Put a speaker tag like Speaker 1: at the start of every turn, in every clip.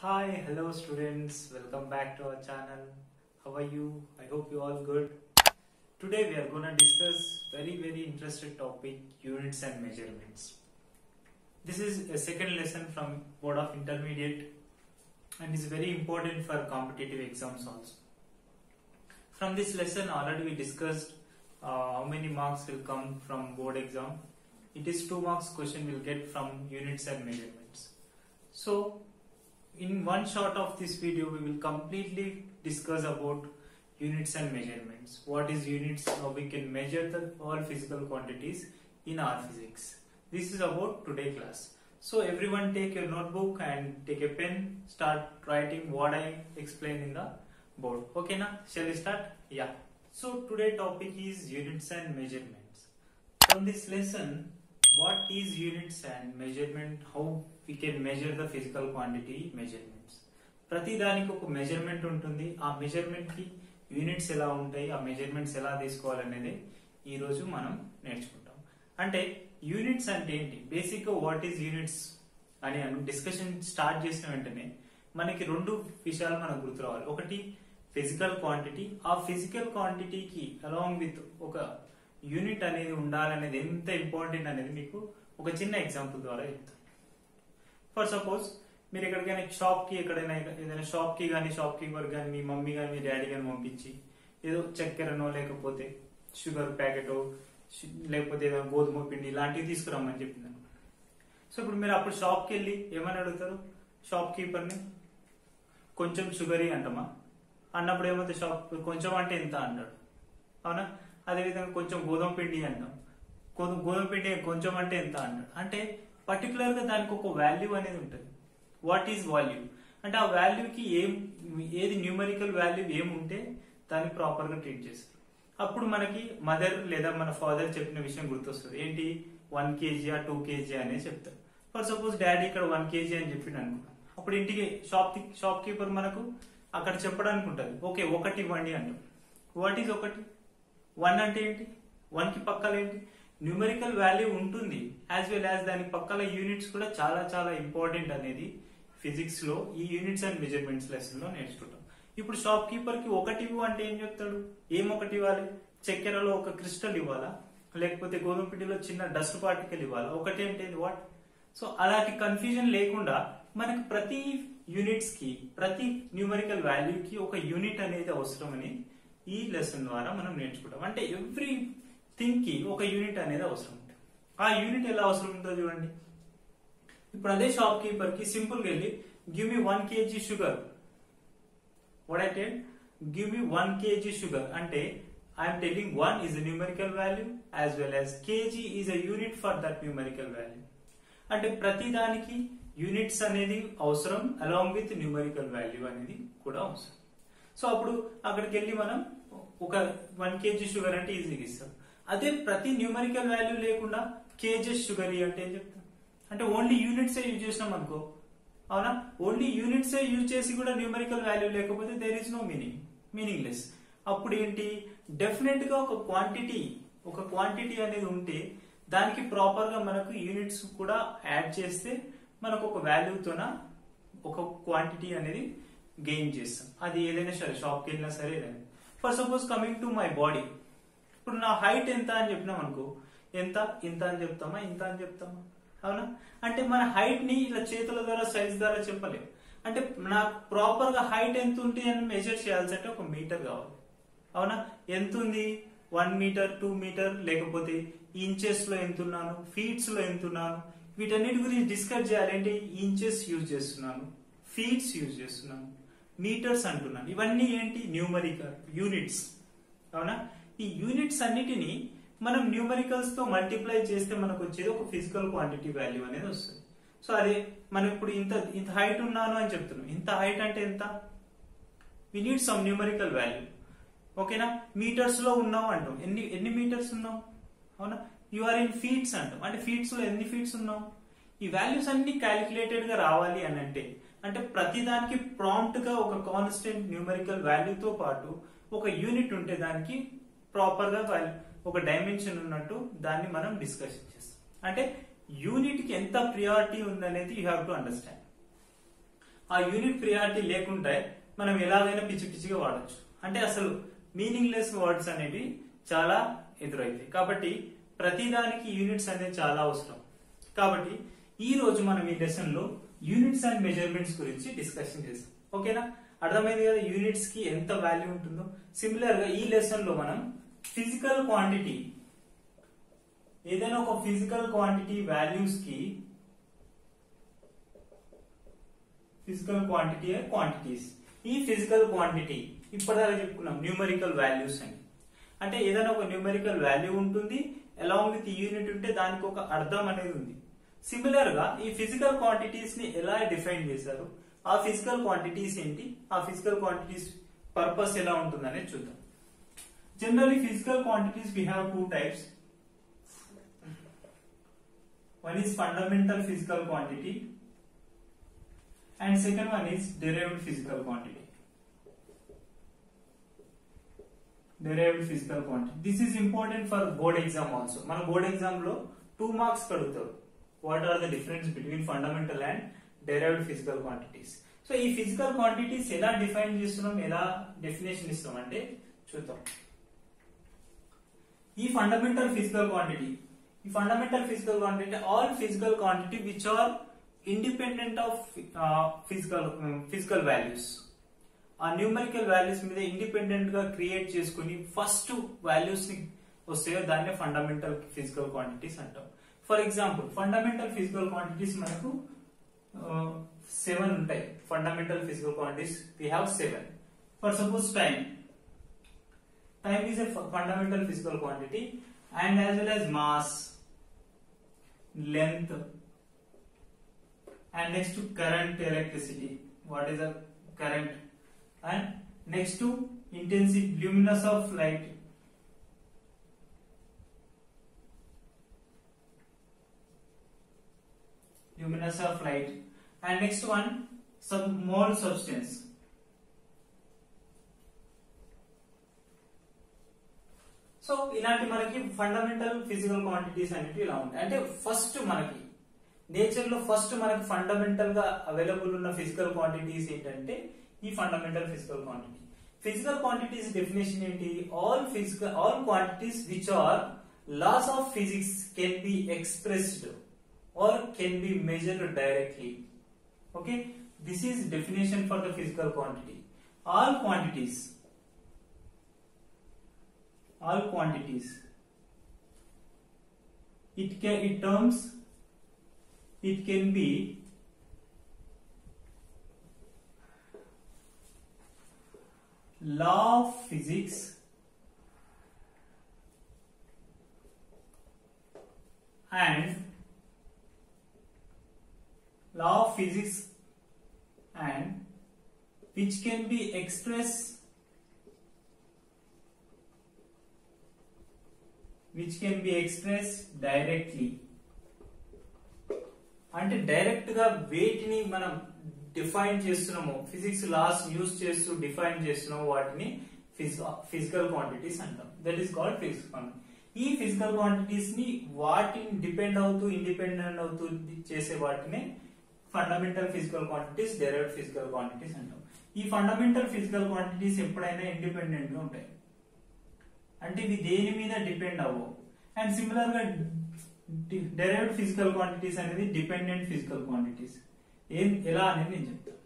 Speaker 1: Hi, hello students, welcome back to our channel. How are you? I hope you all good. Today we are going to discuss very interesting topic, units and measurements. This is a second lesson from Board of Intermediate and is very important for competitive exams also. From this lesson already we discussed how many marks will come from board exam. It is 2 marks question will get from units and measurements. So in one shot of this video we will completely discuss about units and measurements. What is units? How we can measure all physical quantities in our physics. This is about today class. So everyone take your notebook and take a pen, start writing what I explained in the board. Okay na? Shall we start? Yeah. So today topic is units and measurements. From this lesson, what is units and measurement? How we can measure the physical quantity measurements. ప్రతి దానికి ఒక measurement ఉంటుంది. ఆ measurement కి units ఎలా ఉంటాయి, ఆ measurements ఎలా తీసుకోవాలనేది ఈ రోజు మనం నేర్చుకుంటాం. అంటే యూనిట్స్ అంటే ఏంటి, బేసిక్ గా వాట్ ఈస్ యూనిట్స్ అని డిస్కషన్ స్టార్ట్ చేసిన వెంటనే మనకి రెండు విషయాలు మనకు గుర్తు రావాలి. ఒకటి ఫిజికల్ క్వాంటిటీ, ఆ ఫిజికల్ క్వాంటిటీకి అలాంగ్ విత్ ఒక యూనిట్ అనేది ఉండాలనేది ఎంత ఇంపార్టెంట్ అనేది మీకు ఒక చిన్న ఎగ్జాంపుల్ ద్వారా చెప్తాను. ఫర్ సపోజ్ మీరు ఎక్కడికైనా షాప్ కి ఎక్కడైనా ఏదైనా షాప్ కి కానీ షాప్ కీపర్ కానీ మీ మమ్మీ కానీ మీ డాడీ కానీ పంపించి ఏదో చక్కెరనో లేకపోతే షుగర్ ప్యాకెట్ లేకపోతే ఏదో గోధుమ పిండి ఇలాంటివి తీసుకురమ్మని చెప్పిందాను. సో ఇప్పుడు మీరు అప్పుడు షాప్ కి వెళ్ళి ఏమని అడుగుతారు షాప్ కీపర్ని, కొంచెం షుగరీ అంటామా అన్నప్పుడు ఏమైతే షాప్ కొంచెం అంటే ఎంత అంటాడు, అవునా? అదేవిధంగా కొంచెం గోధుమ పిండి అంటాం, గోధుమ పిండి కొంచెం అంటే ఎంత అంటాడు. అంటే పర్టికులర్ గా దానికి ఒక వాల్యూ అనేది ఉంటుంది. వాట్ ఈజ్ వాల్యూ అంటే ఆ వాల్యూకి ఏది న్యూమరికల్ వాల్యూ ఏముంటే దాన్ని ప్రాపర్ గా ట్రీట్ చేస్తారు. అప్పుడు మనకి మదర్ లేదా మన ఫాదర్ చెప్పిన విషయం గుర్తొస్తుంది. ఏంటి, 1 kg 2 kg అనే చెప్తారు. ఫర్ సపోజ్ డాడీ ఇక్కడ 1 kg అని చెప్పిండు అనుకున్నాం. అప్పుడు ఇంటికి షాప్ కీపర్ మనకు అక్కడ చెప్పడానికి ఉంటుంది, ఓకే 1 ఇవ్వండి అంటాం. What is 1? 1 అంటే ఏంటి, 1 కి పక్కల ఏంటి న్యూమరికల్ వాల్యూ ఉంటుంది. యాజ్ వెల్ యాజ్ దాని పక్కల యూనిట్స్ కూడా చాలా ఇంపార్టెంట్ అనేది ఫిజిక్స్ లో ఈ యూనిట్స్ అండ్ మెజర్మెంట్స్ లెసన్ లో నేర్చుకుంటాం. ఇప్పుడు షాప్ కీపర్ కి 1 ఇవ్వు అంటే ఏం చెప్తాడు, ఏం 1 ఇవ్వాలి, చక్కెరలో ఒక క్రిస్టల్ ఇవ్వాలా, లేకపోతే గోధుమ పిండిలో చిన్న డస్ట్ పార్టికల్ ఇవ్వాలా, 1 అంటే వాట్? సో అలాంటి కన్ఫ్యూజన్ లేకుండా మనకి ప్రతి యూనిట్స్ కి ప్రతి న్యూమరికల్ వాల్యూకి ఒక యూనిట్ అనేది అవసరమని ఈ లెసన్ ద్వారా మనం నేర్చుకుంటాం. అంటే ఎవ్రీ థింగ్ కి ఒక యూనిట్ అనేది అవసరం ఉంటుంది. ఆ యూనిట్ ఎలా అవసరం ఉంటుందో చూడండి. ఇప్పుడు అదే షాప్ కీపర్ కి సింపుల్ గా వెళ్ళి give me 1 kg sugar, what I tell, give me 1 kg sugar అంటే I'm telling 1 is a numerical value as well as kg is a unit for that numerical value. అంటే ప్రతి దానికి units అనేది అవసరం along with numerical value అనేది కూడా అవసరం. So అప్పుడు అక్కడికి వెళ్ళి మనం ఒక 1 kg షుగర్ అంటే ఈజీగా ఇస్తాం. అదే ప్రతి న్యూమరికల్ వాల్యూ లేకుండా కేజెస్ షుగర్ అంటే ఏం చెప్తాం, అంటే ఓన్లీ యూనిట్స్ యూజ్ చేసినాం అనుకో, అవునా? ఓన్లీ యూనిట్స్ యూజ్ చేసి కూడా న్యూమరికల్ వాల్యూ లేకపోతే దేర్ ఇస్ నో మీనింగ్లెస్. అప్పుడు ఏంటి, డెఫినెట్ గా ఒక క్వాంటిటీ అనేది ఉంటే దానికి ప్రాపర్ గా మనకు యూనిట్స్ కూడా యాడ్ చేస్తే మనకు ఒక వాల్యూతోన ఒక క్వాంటిటీ అనేది గెయిన్ చేస్తాం. అది ఏదైనా సరే షాప్కి వెళ్ళినా సరే ఏదైనా. For suppose coming to my body, ఇప్పుడు నా హైట్ ఎంత అని చెప్పినాం అనుకో, ఇంత అని చెప్తామా, ఇంత అని చెప్తామా, అవునా? అంటే మన హైట్ ని ఇలా చేతుల ద్వారా సైజ్ ద్వారా చెప్పలేము. అంటే నాకు ప్రాపర్ గా హైట్ ఎంత ఉంది అని మెజర్ చేయాల్సి అంటే ఒక మీటర్ కావాలి, అవునా? ఎంత ఉంది, 1 మీటర్ 2 మీటర్, లేకపోతే ఇంచెస్ లో ఎంత ఉన్నాను, ఫీట్స్ లో ఎంత ఉన్నాను, వీటన్నిటి గురించి డిస్కస్ చేయాలంటే ఇంచెస్ యూజ్ చేస్తున్నాను, ఫీట్స్ యూజ్ చేస్తున్నాను, మీటర్స్ అంటున్నాను. ఇవన్నీ ఏంటి, న్యూమరికల్ యూనిట్స్, అవునా? ఈ యూనిట్స్ అన్నిటిని మనం న్యూమరికల్స్ తో మల్టిప్లై చేస్తే మనకు వచ్చేది ఒక ఫిజికల్ క్వాంటిటీ వాల్యూ అనేది వస్తుంది. సో అదే మనం ఇప్పుడు ఇంత హైట్ ఉన్నాను అని చెప్తున్నాం. ఇంత హైట్ అంటే ఎంత, we need some numerical value, ఓకేనా? మీటర్స్ లో ఉన్నావు అంటాం, ఎన్ని మీటర్స్ ఉన్నావు, అవునా? యు ఆర్ ఇన్ ఫీట్స్ అంటాం, అంటే ఫీట్స్ లో ఎన్ని ఫీట్స్ ఉన్నావు. ఈ వాల్యూస్ అన్ని క్యాలిక్యులేటెడ్ గా రావాలి అని అంటే ప్రతి దానికి ప్రాంప్ట్ గా ఒక కాన్స్టెంట్ న్యూమరికల్ వాల్యూతో పాటు ఒక యూనిట్ ఉంటే దానికి ప్రాపర్ గా ఒక డైమెన్షన్ ఉన్నట్టు దాన్ని మనం డిస్కషన్ చేస్తాం. అంటే యూనిట్ కి ఎంత ప్రియారిటీ ఉందనేది యూ హ్యావ్ టు అండర్స్టాండ్. ఆ యూనిట్ ప్రియారిటీ లేకుంటే మనం ఎలాగైనా పిచ్చి పిచ్చిగా వాడచ్చు. అంటే అసలు మీనింగ్లెస్ వర్డ్స్ అనేవి చాలా ఎదురైతాయి. కాబట్టి ప్రతిదానికి యూనిట్స్ అనేది చాలా అవసరం. కాబట్టి ఈ రోజు మనం ఈ లెసన్ లో యూనిట్స్ అండ్ మెజర్మెంట్స్ గురించి డిస్కషన్ చేస్తాం. ఓకేనా? అర్థమైంది కదా యూనిట్స్ కి ఎంత వాల్యూ ఉంటుందో. సిమిలర్ గా ఈ లెసన్ లో మనం ఫిజికల్ క్వాంటిటీ, ఏదైనా ఒక ఫిజికల్ క్వాంటిటీ వాల్యూస్ కి, ఫిజికల్ క్వాంటిటీ క్వాంటిటీస్, ఈ ఫిజికల్ క్వాంటిటీ ఇప్పటిదాకా చెప్పుకున్నాం న్యూమరికల్ వాల్యూస్ అని. అంటే ఏదైనా ఒక న్యూమరికల్ వాల్యూ ఉంటుంది, అలాంగ్ విత్ యూనిట్ ఉంటే దానికి ఒక అర్థం అనేది ఉంది. సిమిలర్ గా ఈ ఫిజికల్ క్వాంటిటీస్ ని ఎలా డిఫైన్ చేశారు, ఆ ఫిజికల్ క్వాంటిటీస్ ఏంటి, ఆ ఫిజికల్ క్వాంటిటీస్ పర్పస్ ఎలా ఉంటుంది అనేది చూద్దాం. Generally physical quantities we have two types. One is fundamental physical quantity and second one is derived physical quantity. Derived physical quantity. This is important for board exam also. మన board exam లో 2 marks కడుగుతారు. What are the difference between fundamental and derived physical quantities? So ఈ physical quantities ఎలా define చేస్తున్నాం, ఎలా definition ఇస్తాం అంటే చూద్దాం. ఈ ఫండమెంటల్ ఫిజికల్ క్వాంటిటీ, ఈ fundamental physical quantity all physical quantity which are independent of physical values. ఆ న్యూమరికల్ వాల్యూస్ మీద ఇండిపెండెంట్ గా క్రియేట్ చేసుకుని ఫస్ట్ వాల్యూస్ ని వస్తాయో దాన్ని ఫండమెంటల్ ఫిజికల్ క్వాంటిటీస్ అంటాం. For example fundamental physical quantities మనకు 7 ఉంటాయి. Fundamental physical quantities we have 7. For suppose time is a fundamental physical quantity and as well as mass, length and next to current, electricity, what is the current, and next to intensity, luminous of light, and next one some mole substance. So ఇలాంటి మనకి fundamental physical quantities అనేవి ఇలా ఉంటాయి. అంటే first మనకి nature లో first మనకి fundamental గా అవైలబుల్ ఉన్న ఫిజికల్ క్వాంటిటీస్ ఏంటంటే ఈ fundamental physical quantity. Physical quantities definition ఏంటి? All quantities which are laws of physics can be expressed or can be measured directly. Okay, this is definition for the physical quantity. All quantities it can be law of physics and which can be expressed directly. అంటే direct గా వేటిని మనం define చేస్తున్నామో, physics loss use చేస్తూ define చేస్తున్నామో వాటిని physical quantities అంటాం. That is called physical quantity. ఈ ఫిజికల్ క్వాంటిటీస్ ని వాటిని డిపెండ్ అవుతూ ఇండిపెండెంట్ అవుతూ చేసే వాటిని fundamental physical quantities, derived physical quantities అంటాం. ఈ ఫండమెంటల్ ఫిజికల్ క్వాంటిటీస్ ఎప్పుడైనా ఇండిపెండెంట్ గా ఉంటాయి, అంటే ఇవి దేని మీద డిపెండ్ అవ్వవు. అండ్ సిమిలర్ గా డెరైవ్డ్ ఫిజికల్ క్వాంటిటీస్ అనేది డిపెండెంట్ ఫిజికల్ క్వాంటిటీస్. ఎలా అనేది నేను చెప్తాను.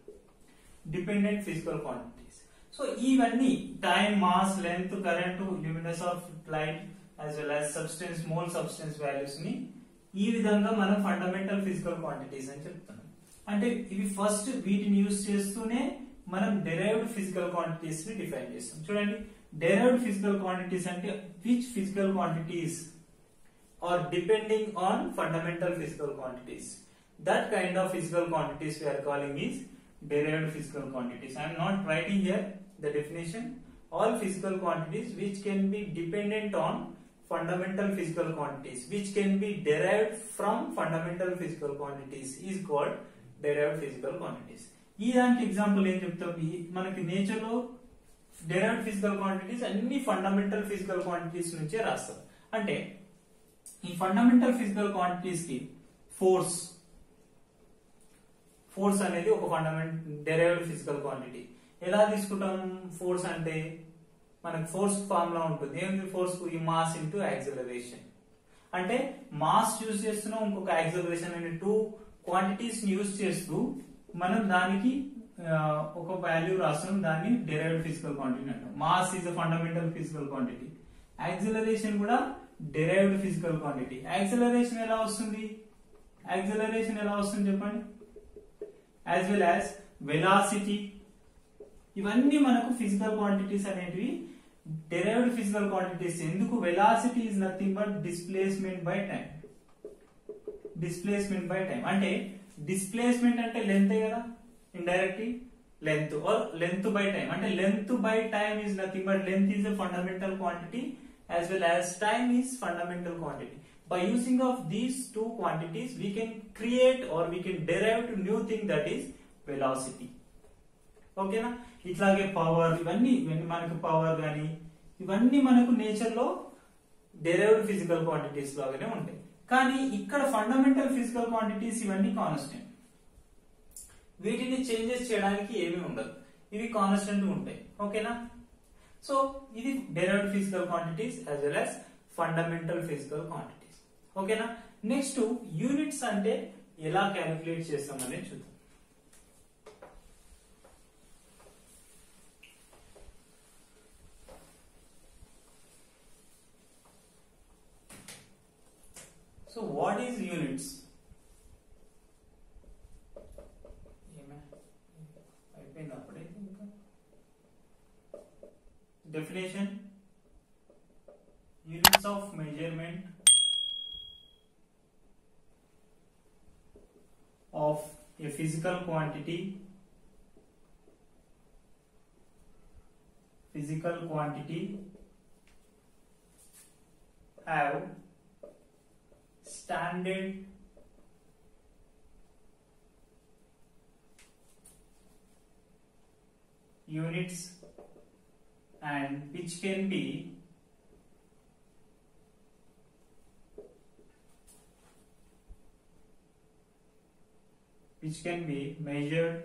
Speaker 1: Dependent physical quantities. సో ఇవన్నీ time, mass, length, current, luminous of light as well as substance, mole substance values ని ఈ విధంగా మనం ఫండమెంటల్ ఫిజికల్ క్వాంటిటీస్ అని చెప్తున్నాం. అంటే ఇవి ఫస్ట్ వీటిని యూజ్ చేస్తూనే మనం డెరైవ్డ్ ఫిజికల్ క్వాంటిటీస్ ని డిఫైన్ చేస్తాం. చూడండి, డెరైవ్డ్ ఫిజికల్ క్వాంటిటీస్ అంటే which physical quantities are depending on fundamental physical quantities. That kind of physical quantities we are calling is derived physical quantities. I am not writing here the definition. All physical quantities which can be dependent on fundamental physical quantities, which can be derived from fundamental physical quantities, is called derived physical quantities. ఈ దానికి example ఏం చెప్తాం? మనకి nature లో derived physical quantities అన్ని fundamental physical quantities నుంచే రాస్తాం. అంటే ఈ ఫండమెంటల్ ఫిజికల్ క్వాంటిటీస్ కి ఫోర్స్ ఫోర్స్ అనేది ఒక డెరైవ్డ్ ఫిజికల్ క్వాంటిటీ. ఎలా తీసుకుంటాం ఫోర్స్ అంటే మనకు ఫోర్స్ ఫార్ములా ఉంటుంది. ఏంటి ఫోర్స్ కు? ఈ మాస్ ఇంటూ యాక్సిలరేషన్. అంటే మాస్ యూజ్ చేస్తున్నాం, ఇంకొక యాక్సిలరేషన్ అనే టూ క్వాంటిటీస్ యూజ్ చేస్తూ మనం దానికి ఒక వాల్యూ రాస్తాం. దాన్ని డెరైవ్డ్ ఫిజికల్ క్వాంటిటీ అంటాం. Mass is a fundamental physical quantity. Acceleration కూడా డెరైవ్డ్ ఫిజికల్ క్వాంటిటీ. యాక్సిలరేషన్ ఎలా వస్తుంది? యాక్సిలరేషన్ ఎలా వస్తుంది చెప్పండి? As well as velocity. ఇవన్నీ మనకు ఫిజికల్ క్వాంటిటీస్ అనేటివి డెరైవ్డ్ ఫిజికల్ క్వాంటిటీస్. ఎందుకు? Velocity is nothing but displacement by time. Displacement by time అంటే డిస్ప్లేస్మెంట్ అంటే లెంత్ కదా, indirectly length or length by time. అంటే length by time is nothing but length is a fundamental quantity as well as time is fundamental quantity. By using of these two quantities we can create or we can derive to new thing that is velocity. ఓకేనా? ఇట్లాగే power, ఇవన్నీ మనకు power గానీ ఇవన్నీ మనకు nature లో derived physical quantities లాగానే ఉంటాయి. కానీ ఇక్కడ ఫండమెంటల్ ఫిజికల్ క్వాంటిటీస్ ఇవన్నీ కాన్స్టెంట్. వీటిని చేంజెస్ చేయడానికి ఏమీ ఉండదు, ఇవి కాన్స్టెంట్ ఉంటాయి. ఓకేనా? సో ఇది derived physical quantities as well as fundamental physical quantities. ఓకేనా? నెక్స్ట్ యూనిట్స్ అంటే ఎలా క్యాలిక్యులేట్ చేస్తామనేది చూద్దాం. So what is units? Definition: units of measurement of a physical quantity have standard units and which can be measured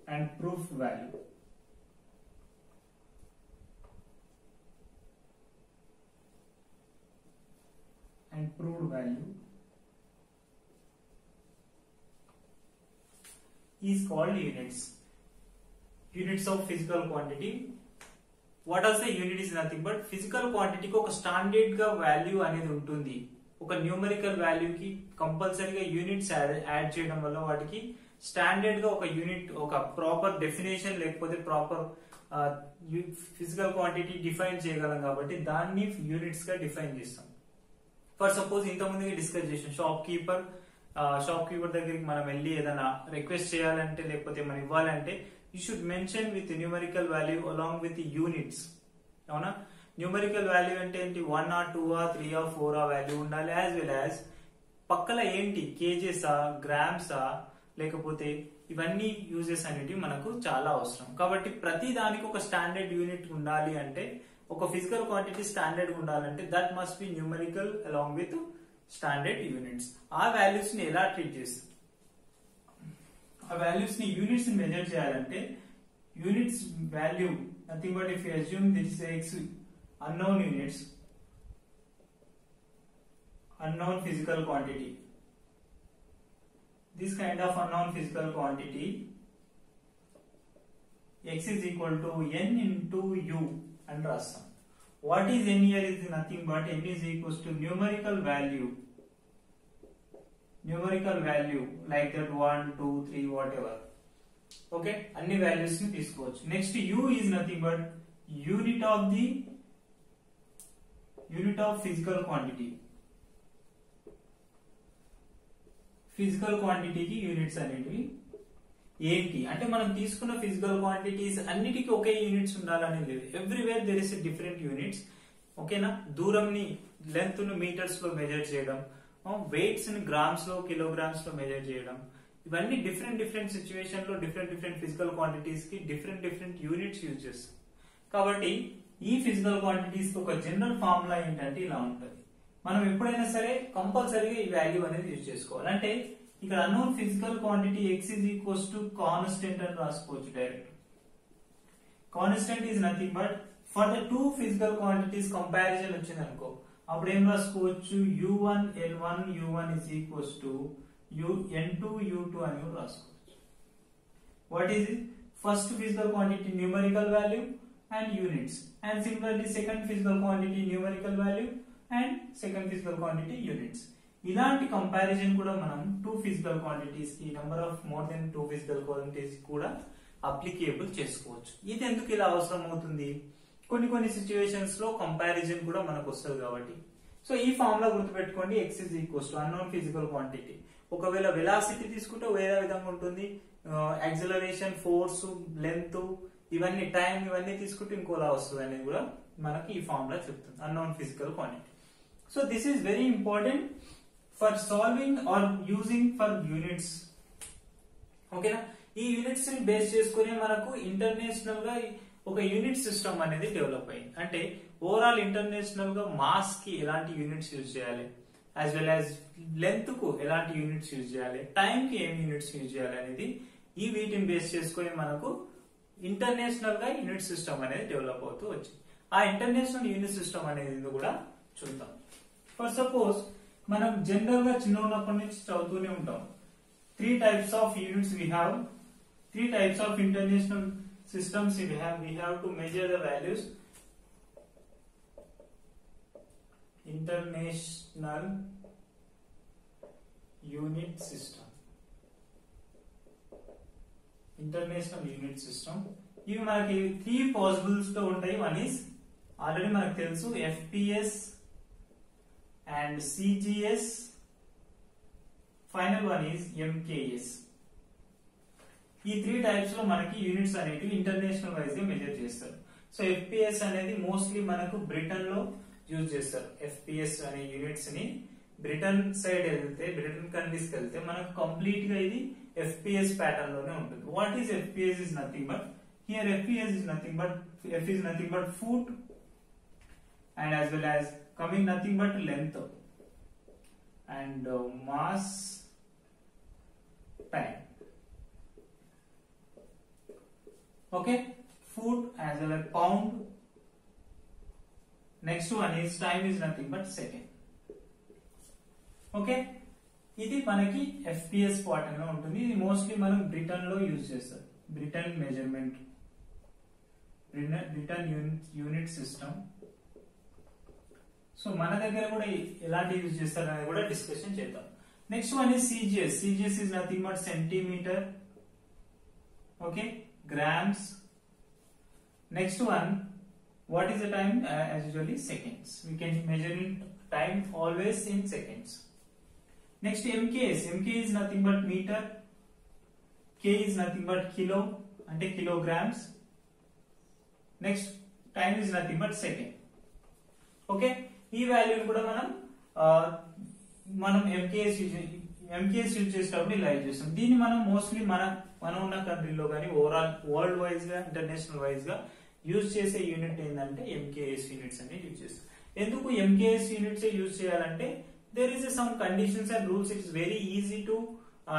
Speaker 1: and proved value. Is called units. Units of physical quantity. What does the unit is nothing but physical quantity కి ఒక standard గా value అనేది ఉంటుంది. ఒక numerical value కి కంపల్సరీగా units add చేయడం వల్ల వాటికి స్టాండర్డ్ గా ఒక యూనిట్, ఒక ప్రాపర్ డెఫినేషన్ లేకపోతే ప్రాపర్ ఫిజికల్ క్వాంటిటీ డిఫైన్ చేయగలం కాబట్టి దాన్ని యూనిట్స్ గా డిఫైన్ చేస్తాం. ఫర్ సపోజ్ ఇంతకుముందు డిస్కస్ చేసాం, షాప్ కీపర్ దగ్గరికి మనం వెళ్ళి ఏదైనా రిక్వెస్ట్ చేయాలంటే లేకపోతే మనం ఇవ్వాలంటే you should mention with numerical value along with the units. అవునా? న్యూమరికల్ వాల్యూ అంటే ఏంటి? 1 or 2 or 3 or 4 ఆ వాల్యూ ఉండాలి. యాజ్ వెల్ యాజ్ పక్కల ఏంటి? కేజెసా, గ్రామ్సా, లేకపోతే ఇవన్నీ యూజెస్ అనేవి మనకు చాలా అవసరం. కాబట్టి ప్రతి దానికి ఒక స్టాండర్డ్ యూనిట్ ఉండాలి. అంటే ఒక ఫిజికల్ క్వాంటిటీ స్టాండర్డ్ ఉండాలంటే that must be numerical along with standard units. ఆ వాల్యూస్ ని ఎలా ట్రీట్ చేస్తాం? ఆ వాల్యూస్ ని యూనిట్స్ ని మెజర్ చేయాలంటే units value nothing but if you assume this is unknown units, unknown physical quantity, this kind of unknown physical quantity x is equal to n into u and rasam. What is n here is nothing but n is equals to numerical value like that 1 2 3 whatever. Okay, అన్ని values ని తీసుకోవచ్చు. Next u is nothing but unit of physical quantity. Physical క్వాంటిటీకి units అనేవి ఏంటి అంటే మనం తీసుకున్న physical quantities అన్నిటికీ ఒకే యూనిట్స్ ఉండాలని లేదు. Everywhere there is different units. ఓకేనా? దూరంని, లెంత్ ను మీటర్స్ లో మెజర్ చేయడం, వెయిట్స్ ని గ్రామ్స్ లో, కిలోగ్రామ్స్ లో మెజర్ చేయడం, ఇవన్నీ డిఫరెంట్ సిచ్యువేషన్ లో డిఫరెంట్ ఫిజికల్ క్వాంటిటీస్ కి డిఫరెంట్ యూనిట్స్ యూజ్ చేస్తాం. కాబట్టి ఈ ఫిజికల్ క్వాంటిటీస్ కి ఒక జనరల్ ఫార్ములా ఏంటంటే ఇలా ఉంటుంది. మనం ఎప్పుడైనా సరే కంపల్సరీగా ఈ వాల్యూ అనేది యూజ్ చేసుకోవాలి. అంటే ఇక్కడ unknown physical quantity x is equals to constant అని రాసుకోవచ్చు direct. Constant is nothing but for the two physical quantities comparison వచ్చింది అనుకో, అప్పుడు ఏం రాసుకోవచ్చు, u1 l1 u1 is equals to n2 u2 అని కూడా రాసుకోవచ్చు. What is it? First physical quantity numerical value and units, and similarly second physical quantity numerical value and second physical quantity units. ఇలాంటి comparison కూడా మనం two physical quantities కి, number of more than two physical quantities కూడా applicable చేసుకోవచ్చు. ఇది ఎందుకు ఇలా అవసరం అవుతుంది? కొన్ని సిచ్యువేషన్స్ లో కంపారిజన్ కూడా మనకు వస్తుంది కాబట్టి. సో ఈ ఫార్ములా గుర్తుపెట్టుకోండి, x is equals to unknown physical quantity. ఒకవేళ వెలాసిటీ తీసుకుంటే వేరే విధంగా ఉంటుంది, యాక్సిలరేషన్, ఫోర్స్, లెంత్, ఇవన్నీ టైం, ఇవన్నీ తీసుకుంటే ఇంకోలా వస్తుంది అనేది కూడా మనకి ఈ ఫార్ములా చెప్తుంది, unknown physical quantity. So this is very important for solving or using for units. ఓకేనా? ఈ యూనిట్స్ ని బేస్ చేసుకుని మనకు ఇంటర్నేషనల్ గా ఒక యూనిట్ సిస్టమ్ అనేది డెవలప్ అయింది. అంటే ఓవరాల్ ఇంటర్నేషనల్ గా మాస్ కి ఎలాంటి యూనిట్స్ యూజ్ చేయాలి, యాజ్ వెల్ యాజ్ లెంత్ కు ఎలాంటి యూనిట్స్ యూజ్ చేయాలి, టైం కి ఏం యూనిట్స్ యూజ్ చేయాలి అనేది ఈ వీటిని బేస్ చేసుకుని మనకు ఇంటర్నేషనల్ గా యూనిట్ సిస్టమ్ అనేది డెవలప్ అవుతూ వచ్చింది. ఆ ఇంటర్నేషనల్ యూనిట్ సిస్టమ్ అనేది కూడా చూద్దాం. ఫర్ సపోజ్ మనం జనరల్ గా చిన్న ఉన్నప్పటి నుంచి చదువుతూనే ఉంటాం, 3 types of units we have, 3 types of international systems we have to measure the values. International unit system, international unit system. ఇవి మనకి 3 possibles తో ఉంటాయి. వన్ ఈస్ ఆల్రెడీ మనకు తెలుసు, FPS and CGS. Final one is MKS. ఈ 3 types లో మనకి units అనేవి ఇంటర్నేషనల్ వైజ్ గా మెజర్ చేస్తారు. సో FPS అనేది మోస్ట్లీ మనకు బ్రిటన్ లో యూజ్ చేస్తారు. FPS అనే యూనిట్స్ ని బ్రిటన్ సైడ్ వెళ్తే, బ్రిటన్ కంట్రీస్ కి వెళ్తే మనకు కంప్లీట్ గా ఇది FPS ప్యాటర్న్ లోనే ఉంటుంది. What is FPS is nothing but, here FPS is nothing but, F is nothing but foot, and as well as coming nothing but length and mass, time. Okay, foot as well as pound. Next one is time is nothing but second. Okay, ఇది మనకి FPS part లో ఉంటుంది. ఇది mostly మనం Britain లో use చేస్తారు. Britain measurement, Britain unit system. So మన దగ్గర కూడా ఎలాంటి యూజ్ చేస్తారు అనేది కూడా డిస్కషన్ చేద్దాం. Next one is CGS. CGS is nothing but centimeter. Okay, grams. Next one, what is the time? As usually seconds. We can measure in time always in seconds. Next MKS. MK is nothing but meter. K is nothing but kilo, ante kilograms. Next time is nothing but second. Okay, ఈ వాల్యూని కూడా మనం MKS use చేసేటప్పుడు ఇలా use చేస్తాం. దీన్ని మనం mostly మనం ఉన్న కంట్రీలో కానీ ఓవరాల్ వరల్డ్ వైజ్ గా, ఇంటర్నేషనల్ వైజ్ గా యూజ్ చేసే యూనిట్ ఏంటంటే MKS యూనిట్స్ అనేది యూజ్ చేస్తాం. ఎందుకు MKS యూనిట్స్ యూజ్ చేయాలంటే there is some conditions and rules. It is very easy to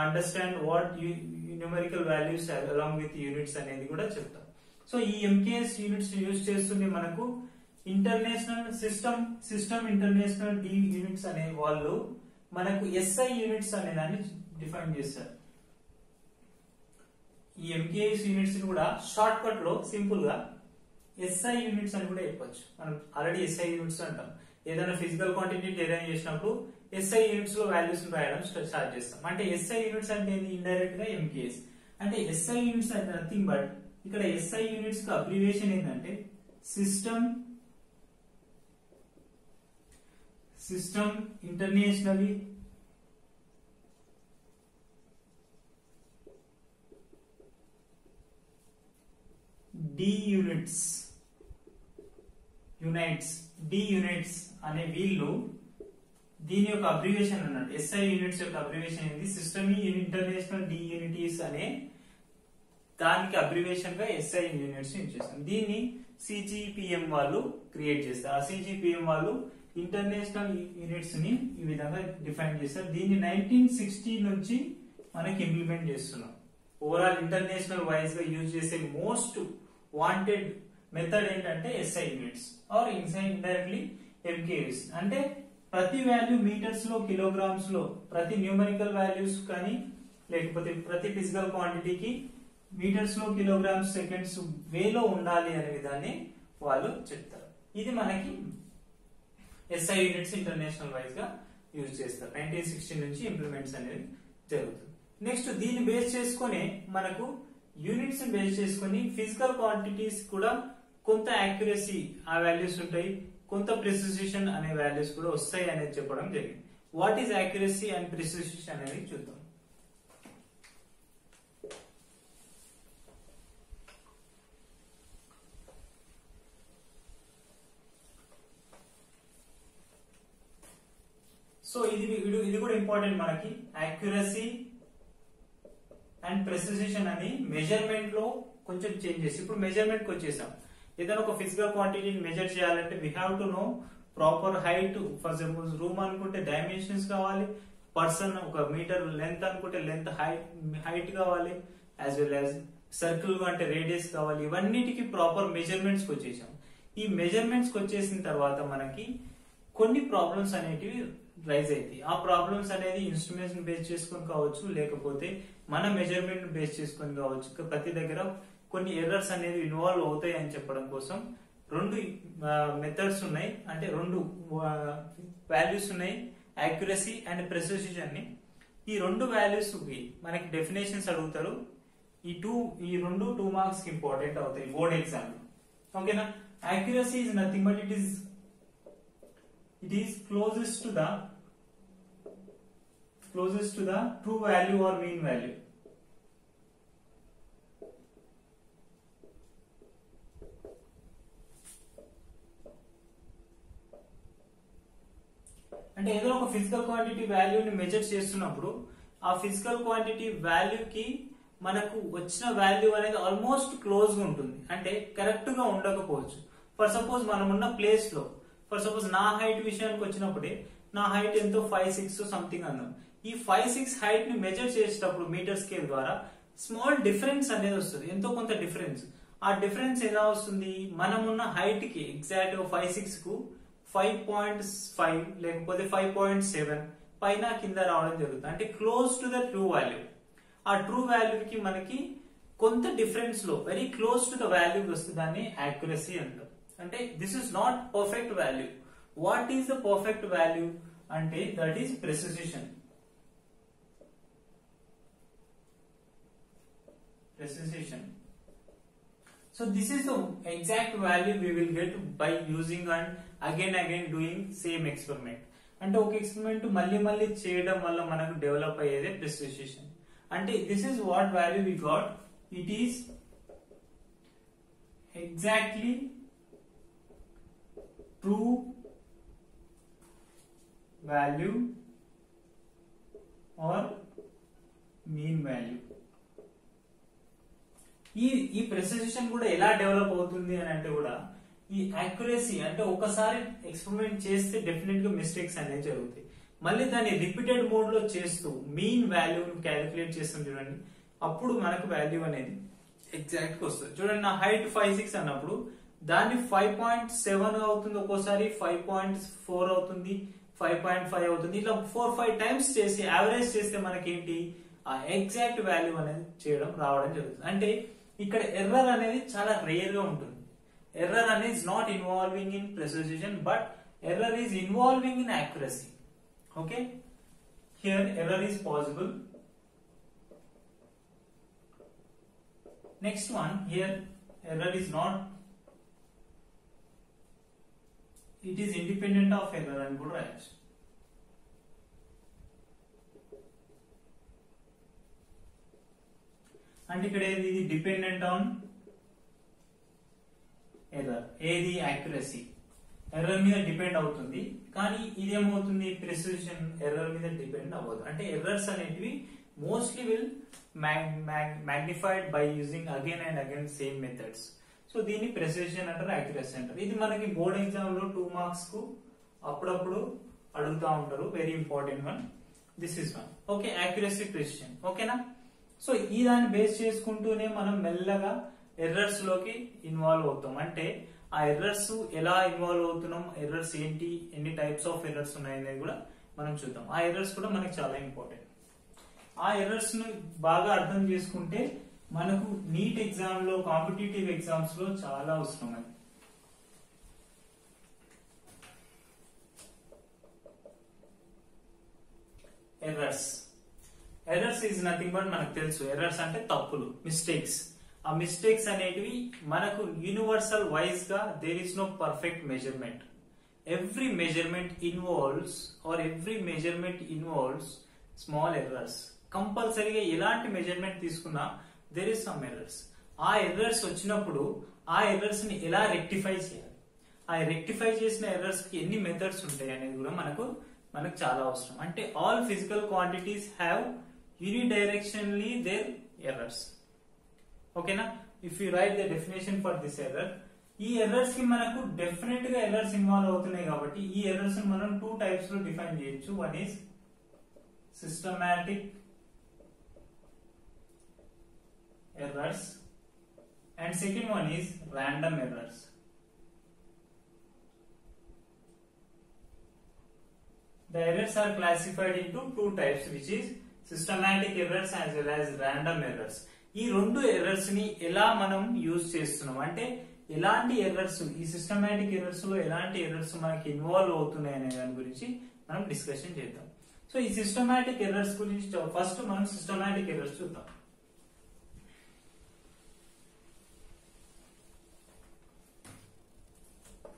Speaker 1: understand what numerical values along with units అనేది కూడా చెప్తాం. సో ఈ MKS యూనిట్స్ యూజ్ చేస్తుంటే మనకు ఇంటర్నేషనల్ సిస్టమ్ ఇంటర్నేషనల్ డి యూనిట్స్ అనే వాళ్ళు మనకు SI యూనిట్స్ అనే దాన్ని డిఫైన్ చేస్తారు. ఈ MKS యూనిట్స్ కూడా షార్ట్ కట్ లో సింపుల్ గా SI యూనిట్స్ అని కూడా చెప్పొచ్చు. మనం ఆల్రెడీ SI యూనిట్స్ అంటాం. ఏదైనా ఫిజికల్ క్వాంటిటీ డిరైవ్ చేసినప్పుడు SI యూనిట్స్ లో వాల్యూస్ రాయడం స్టార్ట్ చేస్తాం. అంటే SI యూనిట్స్ అంటే ఏంటి? ఇండైరెక్ట్ గా MKS అంటే SI యూనిట్స్ అంటే నథింగ్ బట్, ఇక్కడ SI యూనిట్స్ కి అబ్రివియేషన్ ఏంటంటే సిస్టమ్ ఇంటర్నేషనలీ డి యూనిట్స్ అనే వీళ్ళు దీని యొక్క అబ్రివేషన్ అన్నట్టు. SI యూనిట్స్ యొక్క అబ్రివేషన్ ఏంటి? సిస్టమ్ ఇంటర్నేషనల్ డి యూనిటీస్ అనే దానికి అబ్రివేషన్ గా SI యూనిట్స్ యూజ్ చేస్తాం. దీన్ని CGPM వాళ్ళు క్రియేట్ చేస్తారు. ఆ CGPM వాళ్ళు ఇంటర్నేషనల్ యూనిట్స్ ని ఈ విధంగా డిఫైన్ చేస్తారు. దీన్ని 1960 నుంచి మనకి ఇంప్లిమెంట్ చేస్తున్నాం. ఓవరాల్ ఇంటర్నేషనల్ వైజ్ గా యూజ్ చేసే మోస్ట్ వాంటెడ్ మెథడ్ ఏంటంటే SI units or indirectly MKUs. అంటే ప్రతి వాల్యూ మీటర్స్ లో, కిలోగ్రామ్స్ లో, ప్రతి న్యూమరికల్ వాల్యూస్ కానీ లేకపోతే ప్రతి ఫిజికల్ క్వాంటిటీకి మీటర్స్ లో, కిలోగ్రామ్స్, సెకండ్స్ వేలో ఉండాలి అనే విధాన్ని వాళ్ళు చెప్తారు. ఇది మనకి SI యూనిట్స్ ఇంటర్నేషనల్ వైజ్ గా యూజ్ చేస్తారు. 1960 నుంచి ఇంప్లిమెంట్స్ అనేది జరుగుతుంది. నెక్స్ట్ దీన్ని బేస్ చేసుకుని మనకు యూనిట్స్ బేస్ చేసుకుని ఫిజికల్ క్వాంటిటీస్ కూడా కొంత యాక్యురసీ ఆ వాల్యూస్ ఉంటాయి, కొంత ప్రిసిషన్ అనే వాల్యూస్ కూడా వస్తాయి అనేది చెప్పడం జరిగింది. What is accuracy and precision అనేది చూద్దాం. సో ఇది కూడా ఇంపార్టెంట్ మనకి. యాక్యురసీ అండ్ ప్రెసిషన్ అని మెజర్మెంట్ లో కొంచెం చేంజెస్. ఇప్పుడు మెజర్మెంట్ కి వచ్చేసాం. ఏదైనా ఒక ఫిజికల్ క్వాంటిటీని మెజర్ చేయాలంటే we have to know proper height. For suppose room అనుకుంటే డైమెన్షన్స్ కావాలి, పర్సన్ ఒక మీటర్ లెంత్ అనుకుంటే లెంత్ హైట్ కావాలి, యాజ్ వెల్ యాజ్ సర్కిల్ అంటే రేడియస్ కావాలి. ఇవన్నిటికి ప్రాపర్ మెజర్మెంట్స్ కి వచ్చేసాం. ఈ మెజర్మెంట్స్ కి వచ్చేసిన తర్వాత మనకి కొన్ని ప్రాబ్లమ్స్ అనేటివి రైజ్ అవుతాయి. ఆ ప్రాబ్లమ్స్ అనేది ఇన్స్ట్రుమెంట్స్ ని బేస్ చేసుకొని కావచ్చు, లేకపోతే మన మెజర్మెంట్ బేస్ చేసుకొని కావచ్చు. ప్రతి దగ్గర కొన్ని ఎర్రర్స్ అనేది ఇన్వాల్వ్ అవుతాయి అని చెప్పడం కోసం రెండు మెథడ్స్ ఉన్నాయి, అంటే రెండు వాల్యూస్ ఉన్నాయి, యాక్యురసీ అండ్ ప్రెసిషన్ ని. ఈ రెండు వాల్యూస్ కి మనకి డెఫినేషన్స్ అడుగుతారు. ఈ రెండు 2 మార్క్స్ కి ఇంపార్టెంట్ అవుతాయి బోర్డ్ ఎగ్జామ్ లో. ఓకేనా? Accuracy is nothing but it is closest to the true value or mean value. అంటే ఏదో ఒక ఫిజికల్ క్వాంటిటీ వాల్యూని మెజర్ చేస్తున్నప్పుడు ఆ ఫిజికల్ క్వాంటిటీ వాల్యూకి మనకు వచ్చిన వాల్యూ అనేది ఆల్మోస్ట్ క్లోజ్ గా ఉంటుంది. అంటే కరెక్ట్ గా ఉండకపోవచ్చు. ఫర్ సపోజ్ మనం ఉన్న ప్లేస్ లో, ఫర్ సపోజ్ నా హైట్ విషయానికి వచ్చినప్పుడే నా హైట్ ఎంతో 5'6" సంథింగ్ అన్నాం. ఈ 5'6" హైట్ ని మెజర్ చేసేటప్పుడు మీటర్ స్కేల్ ద్వారా స్మాల్ డిఫరెన్స్ అనేది వస్తుంది, ఎంతో కొంత డిఫరెన్స్. ఆ డిఫరెన్స్ ఎలా వస్తుంది? మనం ఉన్న హైట్ కి ఎగ్జాక్ట్ 5'6" కు 5.5 లేకపోతే 5.7 పైన కింద రావడం జరుగుతుంది. అంటే close to the true value. ఆ ట్రూ వాల్యూకి మనకి కొంత డిఫరెన్స్ లో very close to the value వస్తుంది. దాన్ని యాక్యురసీ అంటాం. అంటే this is not perfect value. What is the perfect value అంటే that is precision. So this is the exact value we will get by using and again doing same experiment. అంటే ఒక experiment మళ్ళీ చేయడం వల్ల మనకు develop అయ్యేదే precision. అంటే this is what value we got. It is exactly true value or mean value. ఈ precision కూడా ఎలా డెవలప్ అవుతుంది అని అంటే కూడా ఈ యాక్యురసీ అంటే ఒకసారి ఎక్స్పెరిమెంట్ చేస్తే డెఫినెట్ గా మిస్టేక్స్ అనేవి జరుగుతాయి. మళ్ళీ దాన్ని రిపీటెడ్ మోడ్ లో చేస్తూ మీన్ వాల్యూని క్యాలిక్యులేట్ చేస్తాం చూడండి, అప్పుడు మనకు వాల్యూ అనేది ఎగ్జాక్ట్ గా వస్తుంది. చూడండి, నా హైట్ 5'6" అన్నప్పుడు దాన్ని 5.7 అవుతుంది, ఒక్కోసారి 5.4 అవుతుంది, 5.5 అవుతుంది. ఇట్లా 4-5 టైమ్స్ చేసి యావరేజ్ చేస్తే మనకేంటి ఆ ఎగ్జాక్ట్ వాల్యూ అనేది రావడం జరుగుతుంది. అంటే ఇక్కడ ఎర్రర్ అనేది చాలా రేర్ గా ఉంటుంది. ఎర్రర్ అనేది not involving in precision, but error is involving in accuracy. Okay, here error is possible. Next one, here error is not, it is independent of error అని కూడా రాయొచ్చు. అంటే ఇక్కడ ఏది డిపెండెంట్ ఆన్ ఎర్రర్, ఏది యాక్యురసీ ఎర్రర్ మీద depend అవుతుంది. కానీ ఇదేమవుతుంది, ప్రెసిషన్ ఎర్రర్ మీద డిపెండ్ అవ్వదు. అంటే ఎర్రర్స్ అనేటివి mostly will magnified by using again and again same methods. So దీన్ని ప్రెసిషన్ అంటారు, యాక్యురసీ అంటారు. ఇది మనకి బోర్డ్ ఎగ్జామ్ లో 2 మార్క్స్ కు అప్పుడప్పుడు అడుగుతా ఉంటారు, very important one. This is one. Okay, accuracy precision. ఓకేనా? సో ఈ దాన్ని బేస్ చేసుకుంటూనే మనం మెల్లగా ఎర్రర్స్ లోకి ఇన్వాల్వ్ అవుతాం. అంటే ఆ ఎర్రర్స్ ఎలా ఇన్వాల్వ్ అవుతున్నాం, ఎర్రర్స్ ఏంటి, ఎన్ని టైప్స్ ఆఫ్ ఎర్రర్స్ ఉన్నాయి అనేది కూడా మనం చూద్దాం. ఆ ఎర్రర్స్ కూడా మనకి చాలా ఇంపార్టెంట్. ఆ ఎర్రర్స్ ను బాగా అర్థం చేసుకుంటే మనకు నీట్ ఎగ్జామ్ లో, కాంపిటేటివ్ ఎగ్జామ్స్ లో చాలా అవసరం. అది ఎర్రర్స్ ఈజ్ నథింగ్ బట్, మనకు తెలుసు ఎర్రర్స్ అంటే తప్పులు, మిస్టేక్స్. ఆ మిస్టేక్స్ అనేటివి మనకు యూనివర్సల్ వైజ్ గా there is no perfect measurement. Every measurement involves small errors. కంపల్సరీగా ఎలాంటి మెజర్మెంట్ తీసుకున్నా దేర్ ఇస్ సమ్ ఎర్రర్స్. ఆ ఎర్రర్స్ వచ్చినప్పుడు ఆ ఎర్రర్స్ ని ఎలా రెక్టిఫై చేయాలి, ఆ రెక్టిఫై చేసిన ఎర్రర్స్ కి ఎన్ని మెథడ్స్ ఉంటాయి అనేది కూడా మనకు చాలా అవసరం. అంటే all physical quantities have unidirectionally their errors. ఓకేనా? If you write the definition for this error, ఈ ఎర్రర్స్ కి మనకు డెఫినెట్ గా ఎర్రర్స్ ఇన్వాల్వ్ అవుతున్నాయి కాబట్టి ఈ ఎర్రర్స్ మనం 2 టైప్స్ లో డిఫైన్ చేయొచ్చు. One is systematic errors and second one is random errors. The errors are classified into 2 types, which is systematic errors as well as random errors. ఈ రెండు errors ని ఎలా మనం యూజ్ చేస్తున్నాం, అంటే ఎలాంటి ఎర్రర్స్, ఈ సిస్టమాటిక్ ఎర్రర్స్ లో ఎలాంటి ఎర్రర్స్ మనకి ఇన్వాల్వ్ అవుతున్నాయి అనే దాని గురించి మనం డిస్కషన్ చేద్దాం. సో ఈ సిస్టమాటిక్ ఎర్రర్స్ గురించి ఫస్ట్ మనం సిస్టమాటిక్ ఎర్రర్స్ చూద్దాం.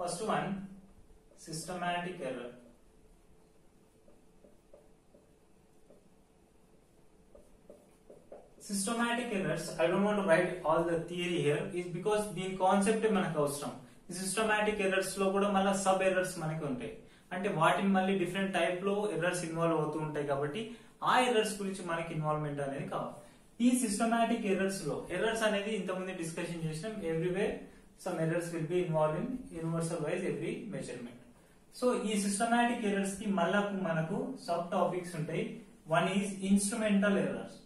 Speaker 1: First one, systematic error. Systematic errors, I don't want to write all the theory here, is because దీని కాన్సెప్ట్ మనకు అవసరం. ఈ సిస్టమాటిక్ ఎర్రర్స్ లో కూడా మళ్ళీ సబ్ ఎర్రర్స్ మనకి ఉంటాయి. అంటే వాటిని మళ్ళీ డిఫరెంట్ టైప్ లో ఎర్రర్స్ ఇన్వాల్వ్ అవుతూ ఉంటాయి కాబట్టి ఆ ఎర్రర్స్ గురించి మనకి ఇన్వాల్వ్మెంట్ అనేది కావాలి. ఈ సిస్టమాటిక్ ఎర్రర్స్ లో ఎర్రర్స్ అనేది ఇంతకుముందు డిస్కషన్ చేసినాం. Everywhere some errors will be involve in universal wise every measurement. So ఈ సిస్టమాటిక్ ఎర్రర్స్ కి మళ్ళా మనకు సబ్ టాపిక్స్ ఉంటాయి. One is instrumental errors.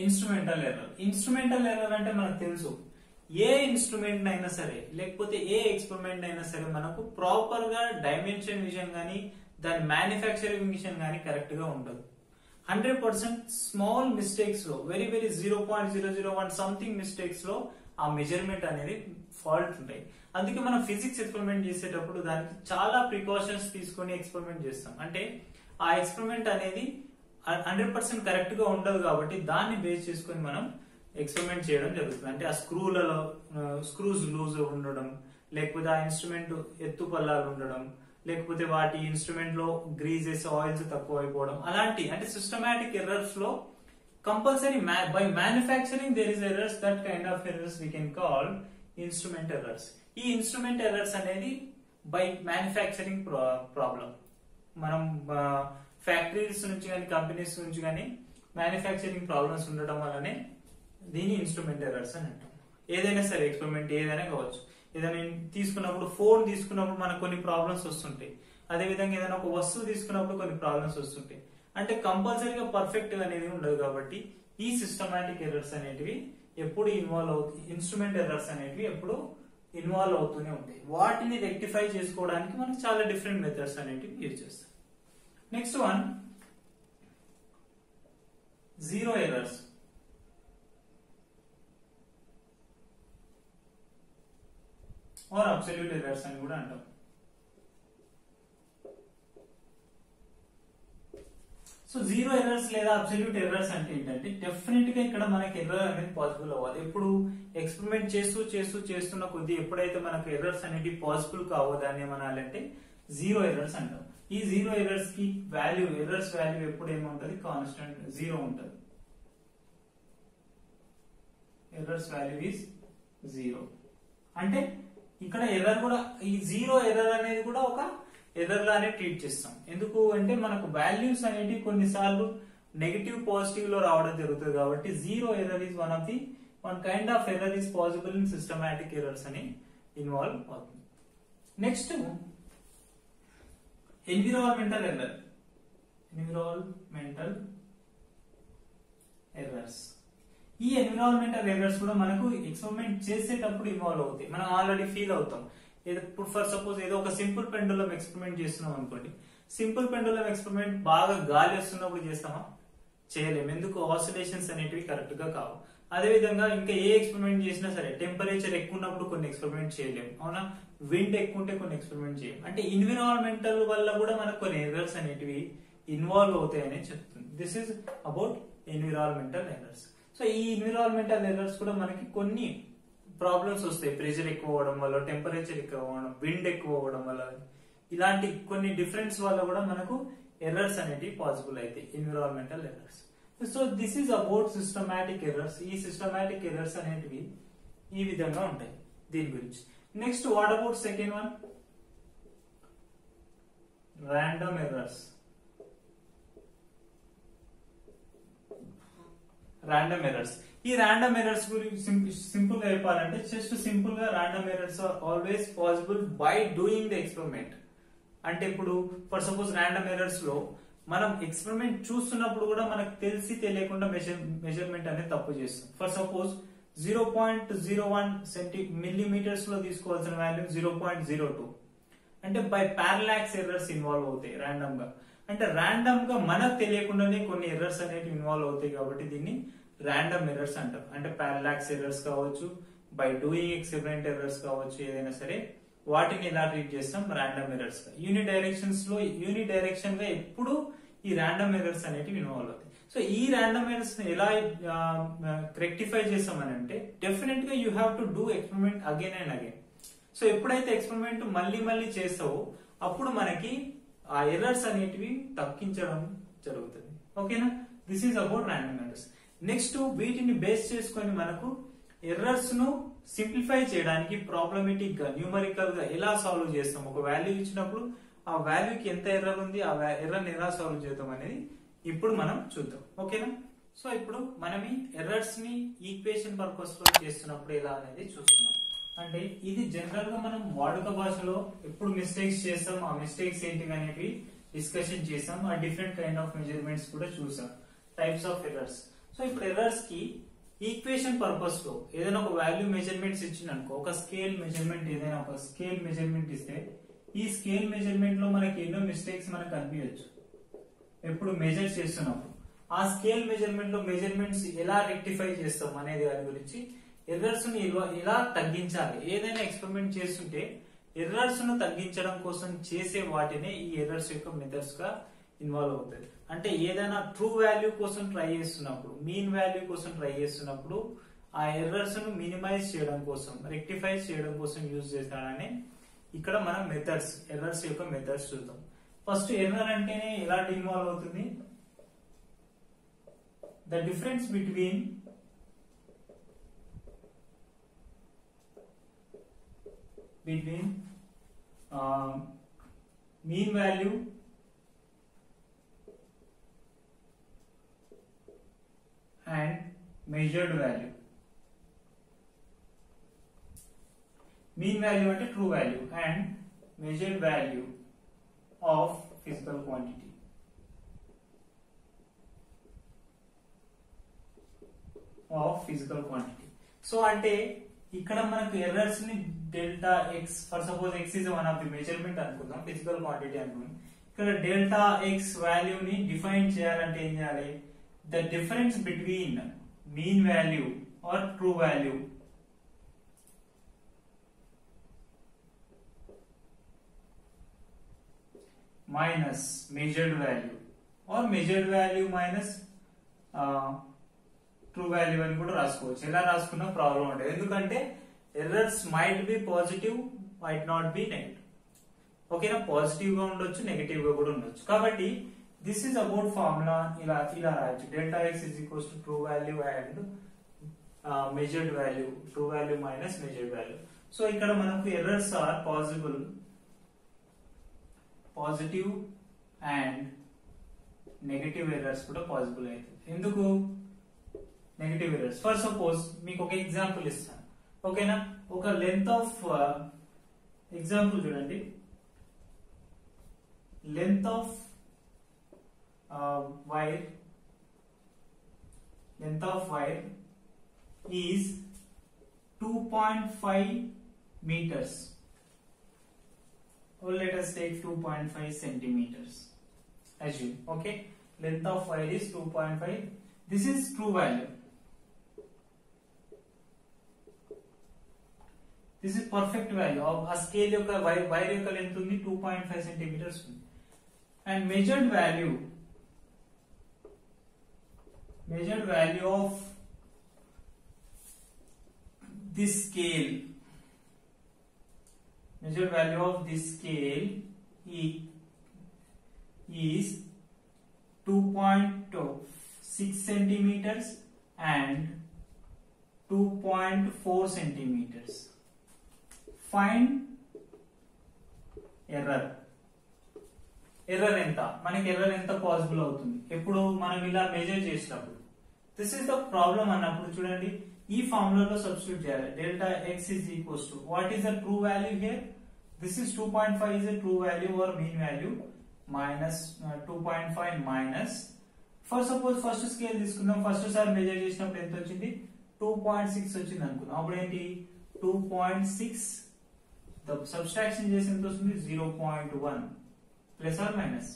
Speaker 1: Instrumental error అంటే మనకు తెలుసు, ఏ ఇన్స్ట్రుమెంట్ అయినా సరే లేకపోతే ఏ ఎక్స్పెరిమెంట్ అయినా సరే మనకు ప్రాపర్ గా డైమెన్షన్ విజన్ గానీ దాని మ్యానుఫ్యాక్చరింగ్ విజన్ గానీ కరెక్ట్ గా ఉండదు. 100% స్మాల్ మిస్టేక్స్ లో, వెరీ 0.001 సంథింగ్ మిస్టేక్స్ లో ఆ మెజర్మెంట్ అనేది ఫాల్ట్ ఉంటాయి. అందుకే మనం ఫిజిక్స్ ఎక్స్పెరిమెంట్ చేసేటప్పుడు దానికి చాలా ప్రికాషన్స్ తీసుకొని ఎక్స్పెరిమెంట్ చేస్తాం. అంటే ఆ ఎక్స్పెరిమెంట్ అనేది 100% కరెక్ట్ గా ఉండదు కాబట్టి దాన్ని బేస్ చేసుకొని మనం ఎక్స్పెరిమెంట్ చేయడం జరుగుతుంది. అంటే ఆ స్క్రూస్ లూజ్ ఉండడం, లేకపోతే ఆ ఇన్స్ట్రుమెంట్ ఎత్తు పల్లాలు ఉండడం, లేకపోతే వాటి ఇన్స్ట్రుమెంట్ లో గ్రీజెస్, ఆయిల్స్ తక్కువ అయిపోవడం, అలాంటి అంటే సిస్టమాటిక్ ఎర్రర్స్ లో compulsory by manufacturing there is errors, that kind of errors we can call instrument errors. ఈ ఇన్స్ట్రుమెంట్ ఎర్రర్స్ అనేది బై మ్యానుఫ్యాక్చరింగ్ ప్రాబ్లం. మనం ఫ్యాక్టరీస్ నుంచి కానీ కంపెనీస్ నుంచి కానీ మ్యానుఫ్యాక్చరింగ్ ప్రాబ్లమ్స్ ఉండటం వల్లనే దీని ఇన్స్ట్రుమెంట్ ఎర్రర్స్ అని అంటాం. ఏదైనా సరే ఎక్స్పెరిమెంట్ ఏదైనా కావచ్చు. ఏదైనా తీసుకున్నప్పుడు, ఫోన్ తీసుకున్నప్పుడు మనకు కొన్ని ప్రాబ్లమ్స్ వస్తుంటాయి. అదేవిధంగా ఏదైనా ఒక వస్తువు తీసుకున్నప్పుడు కొన్ని ప్రాబ్లమ్స్ వస్తుంటాయి. అంటే కంపల్సరీగా పర్ఫెక్ట్ అనేది ఉండదు కాబట్టి ఈ సిస్టమాటిక్ ఎర్రర్స్ అనేటివి ఎప్పుడు ఇన్వాల్వ్ అవుతాయి, ఇన్స్ట్రుమెంట్ ఎర్రర్స్ అనేటివి ఎప్పుడు ఇన్వాల్వ్ అవుతూనే ఉంటాయి. వాటిని రెక్టిఫై చేసుకోవడానికి మనకు చాలా డిఫరెంట్ మెథడ్స్ అనేటివి యూజ్ చేస్తాం. Next one, zero errors. Or absolute errors అని కూడా అంటాం. సో జీరో ఎర్రర్స్ లేదా అబ్సల్యూట్ ఎర్రర్స్ అంటే ఏంటంటే డెఫినెట్ గా ఇక్కడ మనకి ఎర్రర్ అనేది పాసిబుల్ అవ్వాలి. ఎప్పుడు ఎక్స్పెరిమెంట్ చేస్తున్న కొద్దీ ఎప్పుడైతే మనకు ఎర్రర్స్ అనేది పాసిబుల్ కావో దాన్ని ఏమనాలంటే జీరో ఎర్రర్స్ అంటాం. ఈ జీరో ఎర్రర్స్ కి వాల్యూ, ఎర్రర్స్ వాల్యూ ఎప్పుడు ఏముంటది, కాన్స్టెంట్ జీరో ఉంటది. Errors value is zero. అంటే ఇక్కడ ఎర్రర్ కూడా, ఈ జీరో ఎర్రర్ అనేది కూడా ఒక ఎర్రర్ లానే ట్రీట్ చేస్తాం. ఎందుకు అంటే మనకు వాల్యూస్ అనేవి కొన్నిసార్లు నెగటివ్ పాజిటివ్ లో రావడం జరుగుతుంది కాబట్టి zero error is one of the one kind of error is possible in systematic errors అని ఇన్వాల్వ్ అవుతుంది. Next environmental error. Environmental errors. ఈ ఎన్విరాన్మెంటల్ ఎర్రర్స్ కూడా మనకు ఎక్స్పెరిమెంట్ చేసేటప్పుడు ఇన్వాల్వ్ అవుతాయి. మనం ఆల్రెడీ ఫీల్ అవుతాం. ఇప్పుడు ఫర్ సపోజ్ ఏదో ఒక సింపుల్ పెండులం ఎక్స్పెరిమెంట్ చేస్తున్నాం అనుకోండి. సింపుల్ పెండులం ఎక్స్పెరిమెంట్ బాగా గాలి వస్తున్నప్పుడు చేస్తామా? చేయలేము. ఎందుకు? ఆసిలేషన్స్ అనేటివి కరెక్ట్ గా కావు. అదే విధంగా ఇంకా ఏ ఎక్స్పెరిమెంట్ చేసినా సరే టెంపరేచర్ ఎక్కువ ఉన్నప్పుడు కొన్ని ఎక్స్పెరిమెంట్ చేయలేము, అవునా? విండ్ ఎక్కువ ఉంటే కొన్ని ఎక్స్పెరిమెంట్ చేయలేము. అంటే ఎన్విరాన్మెంటల్ వల్ల కూడా మనకు కొన్ని ఎర్రర్స్ అనేటివి ఇన్వాల్వ్ అవుతాయని చెప్తుంది. This is about environmental errors. So ఈ ఎన్విరాన్మెంటల్ ఎర్రర్స్ కూడా మనకి కొన్ని ప్రాబ్లమ్స్ వస్తాయి. ప్రెషర్ ఎక్కువ అవ్వడం వల్ల, టెంపరేచర్ ఎక్కువ అవ్వడం, విండ్ ఎక్కువ అవ్వడం వల్ల, ఇలాంటి కొన్ని డిఫరెన్స్ వల్ల కూడా మనకు ఎర్రర్స్ అనేటివి పాసిబుల్ అవుతాయి, environmental errors. So this is about systematic errors. ఈ సిస్టమాటిక్ ఎర్రర్స్ అనేటివి ఈ విధంగా ఉంటాయి దీని గురించి. Next what about second one? Random errors. Random errors. ఈ ర్యాండమ్ ఎర్రర్స్ గురించి సింపుల్ గా చెప్పాలంటే జస్ట్ సింపుల్ గా random errors are always possible by doing the experiment. అంటే ఇప్పుడు ఫర్ సపోజ్ ర్యాండమ్ ఎర్రర్స్ లో మనం ఎక్స్పెరిమెంట్ చూస్తున్నప్పుడు కూడా మనకు తెలిసి తెలియకుండా మెజర్మెంట్ అనేది తప్పు చేస్తాం. ఫర్ సపోజ్ 0.01 మిల్లీమీటర్స్ లో తీసుకోవాల్సిన వాల్యూ 0.02 అంటే బై పారలాక్స్ ఎర్రర్స్ ఇన్వాల్వ్ అవుతాయి ర్యాండమ్ గా. అంటే ర్యాండమ్ గా మనకు తెలియకుండానే కొన్ని ఎర్రర్స్ అనేవి ఇన్వాల్వ్ అవుతాయి కాబట్టి దీన్ని ర్యాండమ్ ఎర్రర్స్ అంటారు. అంటే పారలాక్స్ ఎర్రర్స్ కావచ్చు, బై డూయింగ్ ఎక్స్పెరిమెంట్ ఎర్రర్స్ కావచ్చు, ఏదైనా సరే వాటిని ఎలా ట్రీట్ చేస్తాం? ర్యాండమ్ ఎర్రర్స్ గా. యూని డైరెక్షన్ గా ఎప్పుడు ఈ ర్యాండమ్ ఎర్రర్స్ అనేటివి ఇన్వాల్వ్ అవుతాయి. సో ఈ ర్యాండమ్ ఎర్రర్స్ ఎలా రెక్టిఫై చేస్తామని అంటే డెఫినెట్ గా you have to do experiment again and again. So ఎప్పుడైతే ఎక్స్పెరిమెంట్ మళ్ళీ చేస్తావో అప్పుడు మనకి ఆ ఎర్రర్స్ అనేటివి తగ్గించడం జరుగుతుంది. ఓకేనా? This is about random errors. Next వీటిని బేస్ చేసుకొని మనకు ఎర్రర్స్ ను సింప్లిఫై చేయడానికి ప్రాబ్లమేటిక్ గా, న్యూమరికల్ గా ఎలా సాల్వ్ చేస్తాం, ఒక వాల్యూ ఇచ్చినప్పుడు ఆ వాల్యూకి ఎంత ఎర్రర్ ఉంది, ఆ ఎర్రర్ ని ఎలా సాల్వ్ చేద్దాం అనేది ఇప్పుడు మనం చూద్దాం. ఓకేనా? సో ఇప్పుడు మనం ఈ ఎర్రర్స్ ని ఈక్వేషన్ పర్పస్ లో చేస్తున్నప్పుడు ఎలా అనేది చూస్తున్నాం. అంటే ఇది జనరల్ గా మనం వాడుక భాషలో ఎప్పుడు మిస్టేక్స్ చేస్తాం, ఆ మిస్టేక్స్ ఏంటి అనేవి డిస్కషన్ చేసాం. ఆ డిఫరెంట్ కైండ్ ఆఫ్ మెజర్మెంట్స్ కూడా చూసాం, టైప్స్ ఆఫ్ ఎర్రర్స్. సో ఇప్పుడు ఎర్రర్స్ కి ఈక్వేషన్ పర్పస్ లో ఏదైనా ఒక వాల్యూ మెజర్మెంట్స్ ఇచ్చిందనుకో, ఒక స్కేల్ మెజర్మెంట్, ఏదైనా ఒక స్కేల్ మెజర్మెంట్ ఇస్తే ఈ స్కేల్ మెజర్మెంట్ లో మనకి ఎన్నో మిస్టేక్స్ మనకు కనిపించచ్చు ఎప్పుడు మెజర్ చేస్తున్నప్పుడు. ఆ స్కేల్ మెజర్మెంట్ లో మెజర్మెంట్స్ ఎలా రెక్టిఫై చేస్తాం అనేది దాని గురించి, ఎర్రర్స్ ని ఎలా తగ్గించాలి, ఏదైనా ఎక్స్పెరిమెంట్ చేస్తుంటే ఎర్రర్స్ ను తగ్గించడం కోసం చేసే వాటినే ఈ ఎర్రర్స్ యొక్క మెథడ్స్ గా ఇన్వాల్వ్ అవుతాయి. అంటే ఏదైనా ట్రూ వాల్యూ కోసం ట్రై చేస్తున్నప్పుడు, మీన్ వాల్యూ కోసం ట్రై చేస్తున్నప్పుడు ఆ ఎర్రర్స్ ను మినిమైజ్ చేయడం కోసం, రెక్టిఫై చేయడం కోసం యూజ్ చేస్తాడని ఇక్కడ మనం మెథడ్స్, ఎర్రర్స్ యొక్క మెథడ్స్ చూద్దాం. ఫస్ట్ ఎర్రర్ అంటేనే ఎలా ఇన్వాల్వ్ అవుతుంది? The difference between mean value and measured value. Mean value అంటే true value and measured value of physical quantity. So అంటే ఇక్కడ మనకు ఎర్రర్స్ ని delta x, for suppose x is one of the measurement అనుకుందాం, physical quantity అనుకుందాం. ఇక్కడ delta x value ని define చేయాలంటే ఏం చేయాలి? The difference between mean value or true value minus measured value or measured value minus true value అని కూడా రాసుకోవచ్చు. ఎలా రాసుకున్నా ప్రాబ్లం ఉంటుంది, ఎందుకంటే errors might be positive, might not be negative. ఓకేనా? పాజిటివ్ గా ఉండొచ్చు, నెగటివ్ గా కూడా ఉండొచ్చు. కాబట్టి దిస్ ఈస్ అబౌట్ ఫార్ములా. ఇలా రాయొచ్చు, delta x is equals to true value and measured value, true value minus measured value. So ఇక్కడ మనకు errors are positive and negative errors కూడా పాసిబుల్ అవుతుంది. ఎందుకు? Negative errors. ఫర్ సపోజ్ మీకు ఒక example ఇస్తాను, ఓకేనా. ఒక లెంత్ ఆఫ్ ఎగ్జాంపుల్ చూడండి, length of wire is 2.5 meters, or let us take 2.5 centimeters. Assume, okay, length of wire is 2.5. This is true value. This is perfect value of a scale యొక్క wire యొక్క length ఉంది 2.5 centimeters ఉంది. And measured value of this scale, is 2.6 centimeters and 2.4 centimeters. Find error ఎంత, మనకి error ఎంత possible అవుతుంది ఎప్పుడు మనం ఇలా మెజర్ చేసినప్పుడు. దిస్ ఇస్ ద ప్రాబ్లం అన్నప్పుడు చూడండి, ఈ ఫార్ములాలో సబ్స్టిట్యూట్ చేయాలి. Delta x is equals to what is the true value here. This is 2.5 is a true value or mean value, minus 2.5 minus, for suppose first scale తీసుకుందాం. First సారి measure చేసినప్పుడు ఎంత వచ్చింది, 2.6 వచ్చింది అనుకుందాం. అప్పుడు ఏంటి 2.6 సబ్స్ట్రాక్షన్ చేసి ఎంత వస్తుంది 0.1 plus or minus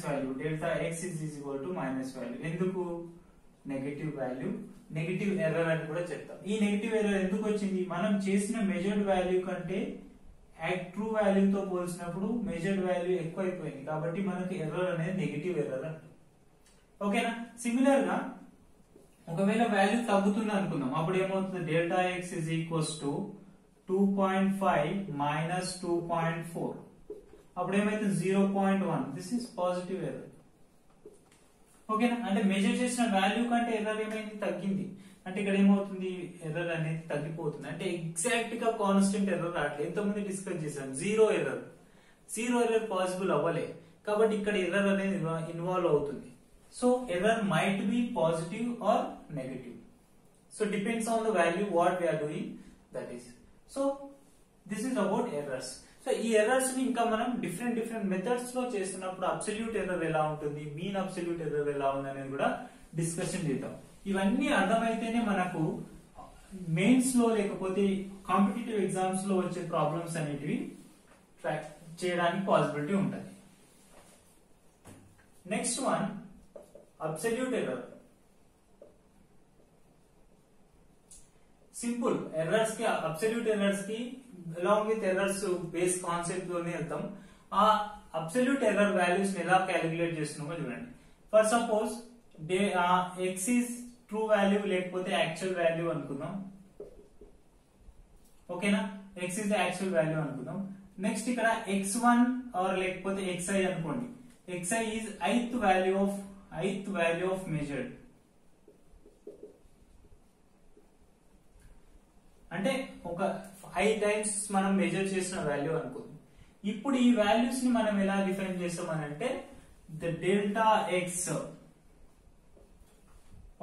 Speaker 1: value. Delta x is equal to minus value. ఎందుకు నెగటివ్ వాల్యూ, నెగటివ్ ఎర్రర్ అని కూడా చెప్తాం. ఈ నెగటివ్ ఎర్రర్ ఎందుకు వచ్చింది, మనం చేసిన మెజర్డ్ వాల్యూ కంటే ట్రూ వాల్యూతో పోల్చినప్పుడు మెజర్డ్ వాల్యూ ఎక్కువ అయిపోయింది, కాబట్టి మనకి ఎర్రర్ అనేది నెగటివ్ ఎర్రర్ అంటాం. ఓకేనా. సిమిలర్ గా ఒకవేళ వాల్యూ తగ్గుతుంది అనుకుందాం, అప్పుడు ఏమవుతుంది, delta x is equals to 2.5 minus 2.4, అప్పుడు ఏమైతుంది 0.1. This is positive error. ఓకేనా. అంటే మెజర్ చేసిన వాల్యూ కంటే ఎర్రర్ ఏమైంది, తగ్గింది. అంటే ఇక్కడ ఏమవుతుంది, ఎర్రర్ అనేది తగ్గిపోతుంది. అంటే ఎగ్జాక్ట్ గా కాన్స్టెంట్ ఎర్రర్ రావట్లేదు. ఎంతమంది డిస్కస్ చేశాం, జీరో ఎర్రర్ పాసిబుల్ అవ్వలే, కాబట్టి ఇక్కడ ఎర్రర్ అనేది ఇన్వాల్వ్ అవుతుంది. So error might be positive or negative. So depends on the value what we are doing, that is. So this is about errors. So ఈ errors ని ఇంకా మనం డిఫరెంట్ మెథడ్స్ లో చేస్తున్నప్పుడు అబ్సల్యూట్ ఎర్రర్ ఎలా ఉంటుంది, మీన్ అబ్సల్యూట్ ఎర్రర్ ఎలా ఉంది అనేది కూడా డిస్కషన్ చేద్దాం. ఇవన్నీ అర్థమైతేనే మనకు మెయిన్స్ లో లేకపోతే కాంపిటేటివ్ ఎగ్జామ్స్ లో వచ్చే ప్రాబ్లమ్స్ అనేటివి ట్రాక్ చేయడానికి పాసిబిలిటీ ఉంటుంది. Next one, absolute error. Simple errors కి, అబ్సల్యూట్ ఎర్రర్స్ కి along with errors base concept లోనే వెళ్తాం. ఆ అబ్సల్యూట్ ఎర్రర్ వాల్యూస్ ఎలా క్యాలిక్యులేట్ చేస్తున్నామో చూడండి. For suppose X is true value లేకపోతే యాక్చువల్ వాల్యూ అనుకుందాం. ఓకేనా, ఎక్స్ ఈస్ యాక్చువల్ వాల్యూ అనుకుందాం. నెక్స్ట్ ఇక్కడ x1 ఆర్ లేకపోతే xi అనుకోండి. xi is ith value of measured. అంటే ఒక i టైమ్స్ మనం మెజర్ చేసిన వాల్యూ అనుకుందాం. ఇప్పుడు ఈ వాల్యూస్ ని మనం ఎలా డిఫైన్ చేస్తామని అంటే ద డెల్టా ఎక్స్.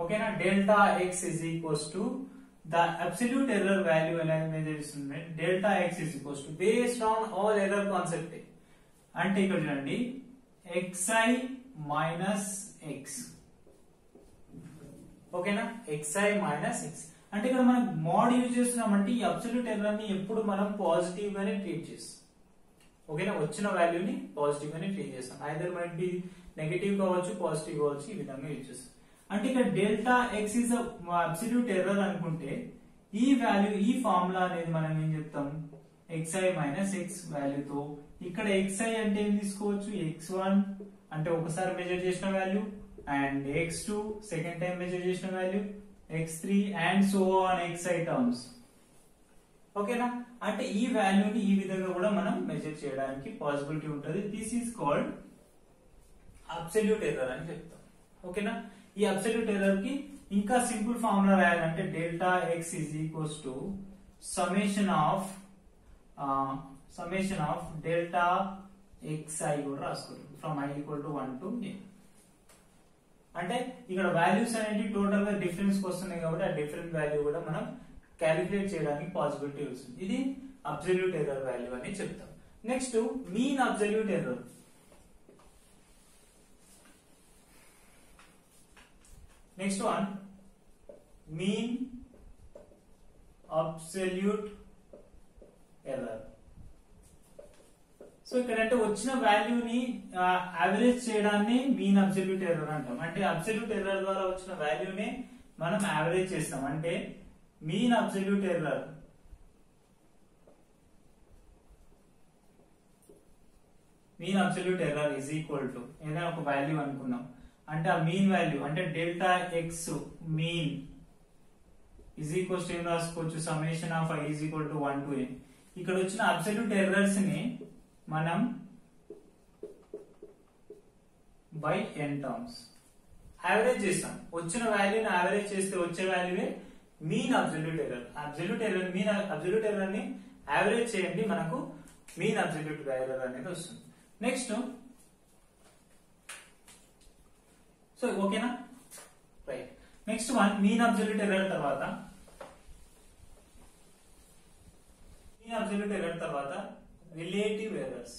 Speaker 1: ఓకేనా, delta x is equals to the absolute error value ఎలా మెజర్ చేస్తుంది, delta x is equals to based on all error concept. అంటే ఇక్కడ చూడండి xi మైనస్ ఎక్స్. ఓకేనా, xi మైనస్ ఎక్స్. అంటే ఇక్కడ మనం మోడ్ యూజ్ చేస్తున్నామంటే ఈ అబ్సల్యూట్ ఎర్రర్ ని ఎప్పుడు మనం పాజిటివ్ గానే ట్రీట్ చేస్తాం. ఓకేనా, వచ్చిన వాల్యూని పాజిటివ్ గానే ట్రీట్ చేస్తాం. ఐదర్ మైట్ బి నెగటివ్ కావచ్చు, పాజిటివ్ కావచ్చు, ఈ విధంగా యూజ్ చేస్తాం. అంటే ఇక్కడ delta x is absolute error అనుకుంటే ఈ వాల్యూ, ఈ ఫార్ములా అనేది మనం ఏం చెప్తాం, xi మైనస్ ఎక్స్ వాల్యూతో. ఇక్కడ xi అంటే ఏం తీసుకోవచ్చు, x1 అంటే ఒకసారి మెజర్ చేసిన value, and x2 second time measure చేసిన value, x3 and so on xi terms. ఓకేనా, అంటే ఈ వాల్యూని ఈ విధంగా కూడా మనం మెజర్ చేయడానికి పాసిబిలిటీ ఉంటుంది. This is called absolute error అని చెప్తాం. ఓకేనా, ఈ అబ్సల్యూట్ ఎర్రర్ కి ఇంకా సింపుల్ ఫార్ములా రాయాలంటే delta X is equals to summation of delta xi కూడా రాసుకోండి from i equal to 1 to n. అంటే ఇక్కడ వాల్యూస్ అనేవి టోటల్ గా డిఫరెన్స్ వస్తున్నాయి కాబట్టి ఆ డిఫరెంట్ వాల్యూ కూడా మనం క్యాలిక్యులేట్ చేయడానికి పాసిబిలిటీ వస్తుంది. ఇది అబ్సల్యూట్ ఎర్రర్ వాల్యూ అని చెప్తాం. Next mean absolute error. Next one mean absolute error. So ఇక్కడ అంటే వచ్చిన వాల్యూని యావరేజ్ చేయడాన్ని మీన్ అబ్సల్యూట్ ఎర్రర్ అంటాం. అంటే అబ్సల్యూట్ ఎర్రర్ ద్వారా వచ్చిన వాల్యూనే మనం యావరేజ్ చేస్తాం. అంటే mean absolute error is equal to ఏదైనా ఒక వాల్యూ అనుకున్నాం అంటే ఆ మీన్ వాల్యూ అంటే delta X mean is equal to ఏం రాసుకోవచ్చు, summation of i is equal to 1 to n. ఇక్కడ వచ్చిన అబ్సల్యూట్ ఎర్రర్స్ ని మనం బై n టర్మ్స్ యావరేజ్ చేస్తాం. వచ్చిన వాల్యూని యావరేజ్ చేస్తే వచ్చే వాల్యూనే mean absolute error. Absolute error ని యావరేజ్ చేయండి, మనకు మీన్ అబ్సల్యూట్ ఎర్రర్ అనేది వస్తుంది. నెక్స్ట్ సో ఓకేనా, right. Next one mean absolute error తర్వాత relative errors.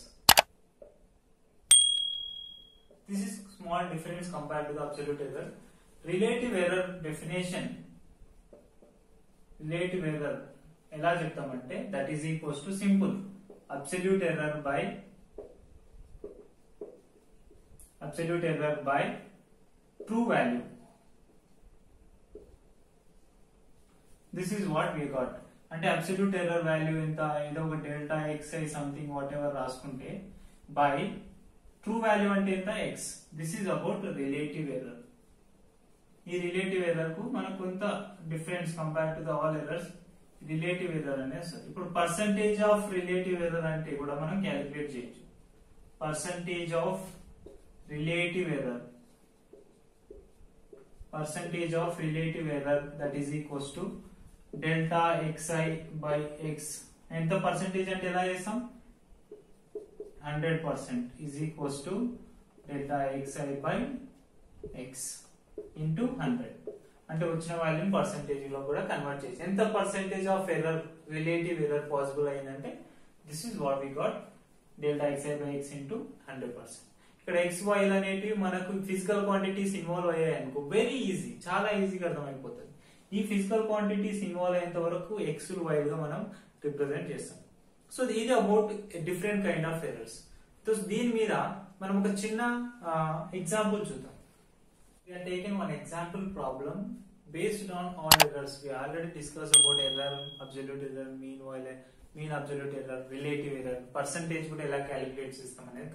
Speaker 1: This is small difference compared to the absolute error. Relative error definition, relative error ఎలా చెప్తామంటే that is equals to simple absolute error by true value. This is what we got. అంటే absolute error value ఎంత, ఏదో ఒక delta X I something what ever రాసుకుంటే by true value అంటే ఎంత X. This is about relative error. ఈ relative error కు మనకు కొంత difference compare to the all errors relative error అనేది వస్తుంది. ఇప్పుడు పర్సంటేజ్ ఆఫ్ రిలేటివ్ ఎర్రర్ అంటే కూడా మనం క్యాలిక్యులేట్ చేయొచ్చు. Percentage of relative error that is equals to delta xi by X. ఎంత పర్సెంటేజ్ అంటే ఎలా చేస్తాం, 100% is equals to delta xi by x into 100. అంటే వచ్చిన వాల్యూని పర్సెంటేజ్ లో కూడా కన్వర్ట్ చేసి ఎంత percentage of error relative error possible అయిందంటే this is what we got, delta xi by x into 100%. ఇక్కడ ఎక్స్ వై అనేటివి మనకు ఫిజికల్ క్వాంటిటీస్ ఇన్వాల్వ్ అయ్యాయి అనుకో, వెరీ ఈజీ, చాలా ఈజీగా అర్థమైపోతుంది. ఈ ఫిజికల్ క్వాంటిటీస్ ఇన్వాల్వ్ అయ్యేంత వరకు ఎక్స్ వై గా మనం రిప్రజెంట్ చేస్తాం. సో ఇది about different kind of errors. So దీని మీద మనం ఒక చిన్న ఎగ్జాంపుల్ చూద్దాం. We are taking one example problem based on all errors. We already discussed about error, absolute error, mean absolute error, relative error, percentage కూడా ఎలా calculate చేస్తాం అనేది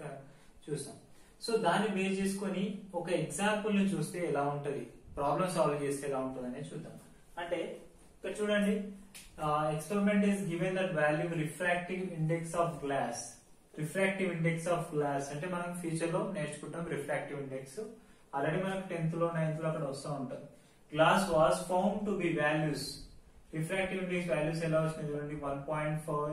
Speaker 1: చూస్తాం. సో దాన్ని బేస్ చేసుకొని ఒక ఎగ్జాంపుల్ ని చూస్తే ఎలా ఉంటది, ప్రాబ్లమ్ సాల్వ్ చేస్తే ఎలా ఉంటుంది అనేది చూద్దాం. అంటే ఇక్కడ చూడండి, experiment is given that value refractive index of glass. Refractive index of glass అంటే మనం ఫ్యూచర్ లో నేర్చుకుంటాం. రిఫ్రాక్టివ్ ఇండెక్స్ ఆల్రెడీ మనకు 10th లో 9th లో అక్కడ వస్తూ ఉంటుంది. Glass was found to be values. Refractive index values ఎలా వచ్చినాయి చూడండి, 1.5,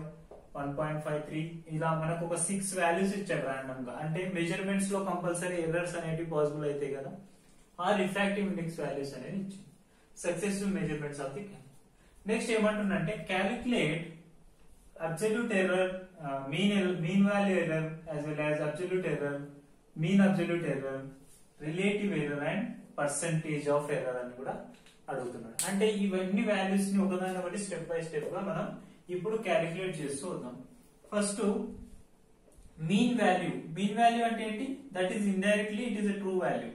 Speaker 1: 1.53 ఇలా మనకు ఒక 6 వాల్యూస్ ఇచ్చాడు రాండమ్ గా. అంటే మెజర్మెంట్స్ లో కంపల్సరీ ఎర్రర్స్ అనేవి పాసిబుల్ అవుతాయి కదా, ఆ రిఫ్రాక్టివ్ ఇండెక్స్ వాల్యూస్ అనేది ఇచ్చింది. Successive measurements of the. Next ఏమంటుందంటే calculate absolute error, mean value error as well as absolute error, mean absolute error, relative error and percentage of error అని కూడా అడుగుతున్నాడు. అంటే ఇవన్నీ వాల్యూస్ ని ఒకదాని బట్టి స్టెప్ బై స్టెప్ గా మనం ఇప్పుడు క్యాలిక్యులేట్ చేస్తూ వద్దాం. First mean value. Mean value అంటే ఏంటి, that is indirectly it is a true value.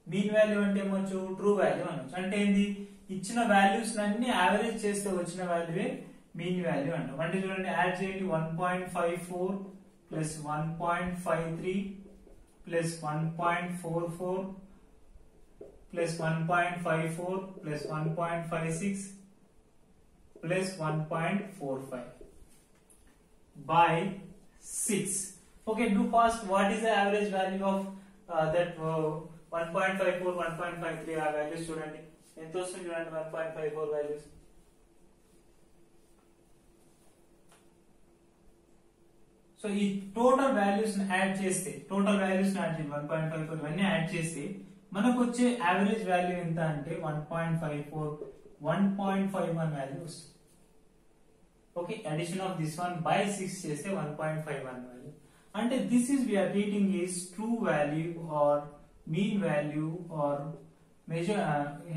Speaker 1: Mean value అంటే ఏమొచ్చు, ట్రూ వాల్యూ అనొచ్చు. అంటే ఏంది, ఇచ్చిన వాల్యూస్ అన్ని యావరేజ్ చేస్తే వచ్చిన వాల్యూవే మీన్ వాల్యూ అంటాం. అంటే చూడండి, యాడ్ చేయండి 1.54 plus 1.53 plus 1.44 plus 1.54 plus 1.56 plus 1.45 by 6. Okay, do fast. What is the average value of that 1.54, 1.53 ఆ వాల్యూస్ చూడండి ఎంత వస్తుంది చూడండి. 1.54 వాల్యూస్ సో ఈ టోటల్ వాల్యూస్ ని యాడ్ చేస్తే, 1.54 ఇవన్నీ యాడ్ చేస్తే మనకు వచ్చే యావరేజ్ వాల్యూ ఎంత అంటే 1.54 1.51 వాల్యూ వస్తుంది. Okay, addition of this one by 6 చేస్తే 1.51 వాల్యూ. అంటే this is we are treating is true value or mean value or measure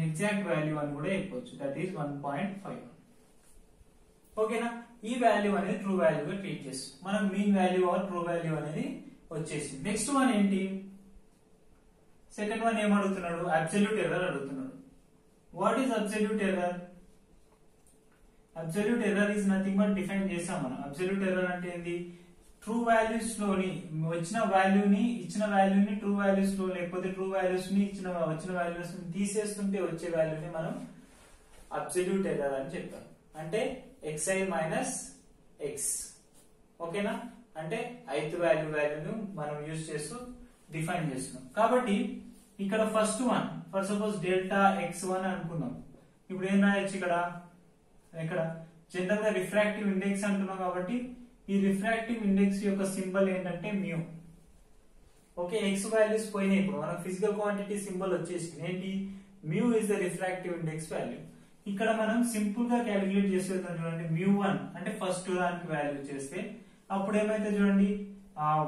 Speaker 1: exact value అని కూడా చెప్పొచ్చు. That is 1.51. ఓకేనా, ఈ వాల్యూ అనేది ట్రూ వాల్యూగా ట్రీట్ చేస్తాం. మనం mean value or true value అనేది వచ్చేసింది. నెక్స్ట్ వన్ ఏంటి, సెకండ్ వన్ ఏం అడుగుతున్నాడు, అబ్సల్యూట్ ఎర్రర్ అడుగుతున్నాడు. What is absolute error? Absolute error is nothing but define చేసాం మనం. అబ్సల్యూట్ ఎర్రర్ అంటే ఏంది, ట్రూ వాల్యూస్ లోని ఇచ్చిన వాల్యూని ట్రూ వాల్యూస్ లో లేకపోతే ట్రూ వాల్యూస్ ని వచ్చిన వాల్యూస్ ని తీసేస్తుంటే వచ్చే వాల్యూని మనం అబ్సల్యూట్ ఎర్రర్ అని చెప్తాం. అంటే xi మైనస్ ఎక్స్. ఓకేనా, అంటే ith వాల్యూను మనం యూజ్ చేస్తూ డిఫైన్ చేస్తున్నాం. కాబట్టి ఇక్కడ first one for suppose delta x1 అనుకుందాం. ఇప్పుడు ఏం రాయొచ్చు ఇక్కడ జనరల్ గా రిఫ్రాక్టివ్ ఇండెక్స్ అంటున్నాం కాబట్టి ఈ రిఫ్రాక్టివ్ ఇండెక్స్ యొక్క సింబల్ ఏంటంటే మ్యూ. ఓకే, ఎక్స్ వాల్యూస్ పోయినాయి, ఇప్పుడు మన ఫిజికల్ క్వాంటిటీ సింబల్ వచ్చేసింది. ఏంటి, mu is the refractive index value. ఇక్కడ మనం సింపుల్ గా క్యాలిక్యులేట్ చేసేద్దాం. చూడండి, మ్యూ1 అంటే ఫస్ట్ దానికి వాల్యూ చేస్తే అప్పుడు ఏమైతే చూడండి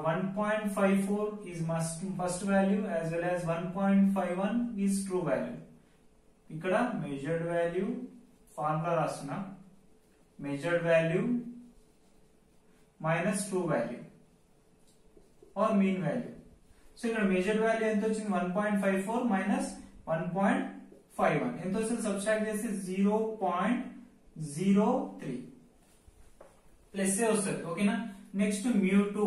Speaker 1: 1.54 is first value as well as 1.51 is true value. ఇక్కడ మెజర్డ్ వాల్యూ ఫార్ములా రాస్తున్నా, measured value minus true value or mean value. So ఇక్కడ మెజర్డ్ వాల్యూ ఎంత వచ్చింది, 1.54 మైనస్ 1.51 ఎంత వస్తుంది, సబ్స్ట్రాక్ట్ చేస్తే 0.03 ప్లస్ ఏ వస్తుంది. ఓకేనా, నెక్స్ట్ మ్యూ2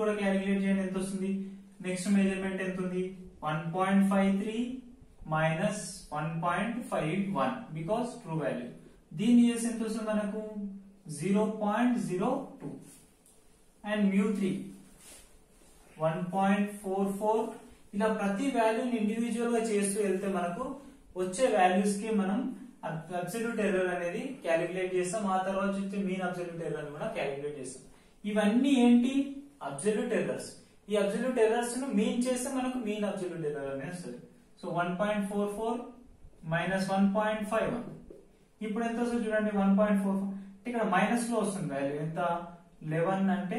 Speaker 1: కూడా క్యాలిక్యులేట్ చేయండి, ఎంత వస్తుంది. నెక్స్ట్ మెజర్మెంట్ ఎంత ఉంది, 1.53 మైనస్ 1.51 బికాస్ ట్రూ వాల్యూ. దీన్ని చేసి ఎంత వస్తుంది మనకు 0.02 అండ్ మ్యూ3 1.44. ఇలా ప్రతి వాల్యూని ఇండివిజువల్ గా చేస్తూ వెళ్తే మనకు వచ్చే వాల్యూస్ కి మనం అబ్సల్యూట్ ఎర్రర్ అనేది క్యాలిక్యులేట్ చేస్తాం. ఆ తర్వాత వచ్చే మీన్ అబ్సల్యూట్ ఎర్రర్ కూడా క్యాలిక్యులేట్ చేస్తాం. ఇవన్నీ ఏంటి, అబ్సల్యూట్ ఎర్రర్స్. ఈ అబ్సల్యూట్ ఎర్రర్స్ ను మీన్ చేస్తే మనకు మీన్ అబ్సల్యూట్ ఎర్రర్ అనేది వస్తుంది. సో 1.44 మైనస్ 1.51 ఇప్పుడు ఎంత వస్తుంది చూడండి, 1.44 ఇక్కడ మైనస్ లో వస్తుంది వాల్యూ ఎంత, 11 అంటే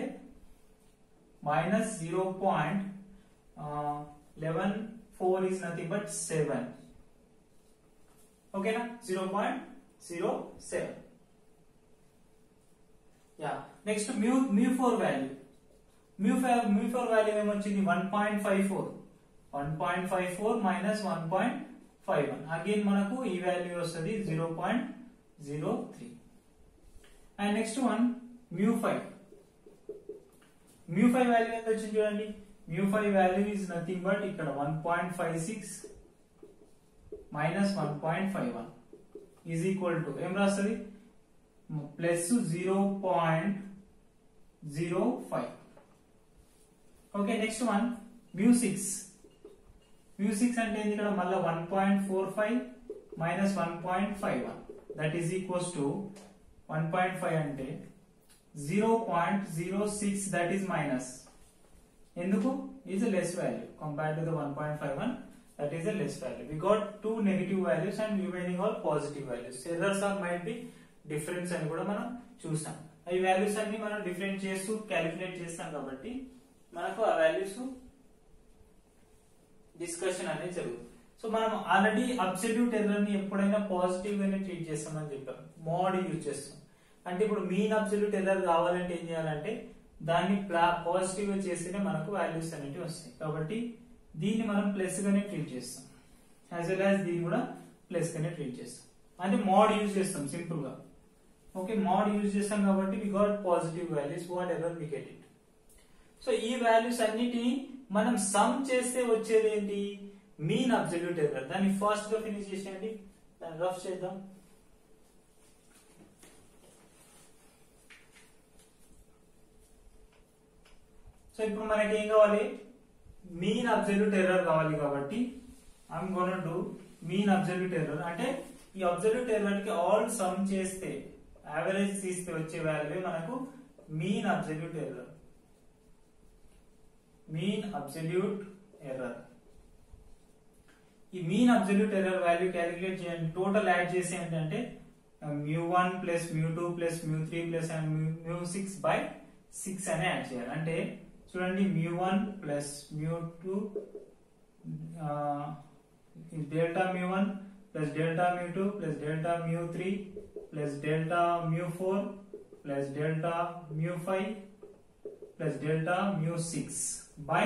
Speaker 1: మైనస్ 0.114 is nothing but 7. ఓకేనా, 0.07. Yeah, next mu value. Mu value ఏమొచ్చింది 1.54 మైనస్ 1.51 అగైన్ మనకు ఈ వాల్యూ వస్తుంది 0.03. అండ్ నెక్స్ట్ వన్ మ్యూ5 వాల్యూ ఎంత వచ్చింది చూడండి, మ్యూ5 వాల్యూ ఈజ్ నథింగ్ బట్ ఇక్కడ 1.56 మైనస్ 1.51 ఈజ్ ఈక్వల్ టు ఏం రాస్తుంది ప్లస్ 0.05. ఓకే, నెక్స్ట్ వన్ మ్యూ6 అంటే ఇక్కడ మళ్ళీ 1.45 minus 1.51 that is equals to 1.5 అంటే 0.06 దట్ ఈస్ మైనస్. ఎందుకు, is a less value compared to the 1.51, that is a less value. We got two negative values and remaining all positive values. Errors are might be difference అని కూడా మనం చూసాం. ఈ values అన్ని మనం different చేస్తూ calculate చేస్తాం కాబట్టి మనకు ఆ వాల్యూస్ డిస్కషన్ అనేది జరుగుతుంది. సో మనం ఆల్రెడీ అబ్సల్యూట్ ఎర్రర్ ని ఎప్పుడైనా పాజిటివ్ గానే ట్రీట్ చేస్తామని చెప్పాం, మోడ్ యూజ్ చేస్తాం. అంటే ఇప్పుడు మీన్ అబ్సల్యూట్ ఎర్రర్ కావాలంటే ఏం చేయాలంటే దాన్ని పాజిటివ్ గా చేస్తేనే మనకు వాల్యూస్ అనేవి వస్తాయి. కాబట్టి దీన్ని మనం ప్లస్ గానే ట్రీట్ చేస్తాం, యాజ్ వెల్ యాజ్ దీన్ని కూడా ప్లస్ గానే ట్రీట్ చేస్తాం. అంటే మోడ్ యూజ్ చేస్తాం సింపుల్ గా. ఓకే, మోడ్ యూజ్ చేస్తాం కాబట్టి we got positive values whatever we get it. So ఈ వాల్యూస్ అన్నిటిని మనం సమ్ చేస్తే వచ్చేది ఏంటి, మీన్ అబ్సల్యూట్ ఎర్రర్. దాన్ని ఫాస్ట్ గా ఫినిష్ చేసేయండి, దాన్ని రఫ్ చేద్దాం. సో ఇప్పుడు మనకి ఏం కావాలి, మీన్ అబ్సల్యూట్ ఎర్రర్ కావాలి కాబట్టి I'm gonna do mean absolute error. అంటే ఈ అబ్సల్యూట్ ఎర్రర్ కి ఆల్ సమ్ చేస్తే యావరేజ్ తీస్తే వచ్చే వాల్యూ మనకు mean absolute error. Mean absolute error ఈ mean absolute error value calculate చేయండి, టోటల్ యాడ్ చేసి ఏంటంటే mu1 plus mu2 plus mu3 plus mu6 by 6 అని యాడ్ చేయాలి. అంటే చూడండి mu1 plus mu2 delta mu1 plus delta mu2 plus delta mu3 plus delta mu4 plus delta mu5 plus delta mu6 by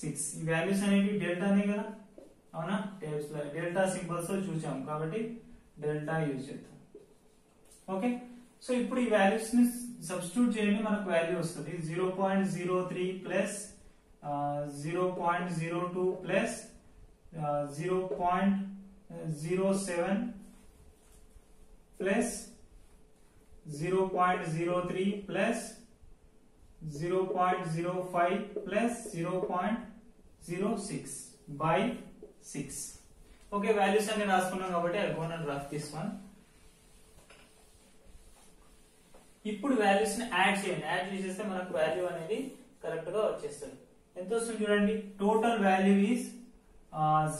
Speaker 1: 6. ఈ values అనేవి డెల్టానే కదా, అవునా? Delta symbols చూసాం కాబట్టి డెల్టా యూజ్ చేద్దాం. ఓకే, సో ఇప్పుడు ఈ వాల్యూస్ ని సబ్స్టిట్యూట్ చేయండి, మనకు వాల్యూ వస్తుంది 0.03 plus 0.02 plus 0.07 plus 0.03 plus 0.05 plus 0.06 by 6. Okay, values అన్ని రాసుకున్నాం కాబట్టి అది గోన్ అండ్ రఫ్ తీసుకొని ఇప్పుడు వాల్యూస్ ని యాడ్ చేయండి. యాడ్ చేసేస్తే మనకు వాల్యూ అనేది కరెక్ట్ గా వచ్చేస్తుంది. ఎంత వస్తుంది చూడండి, టోటల్ వాల్యూ ఈస్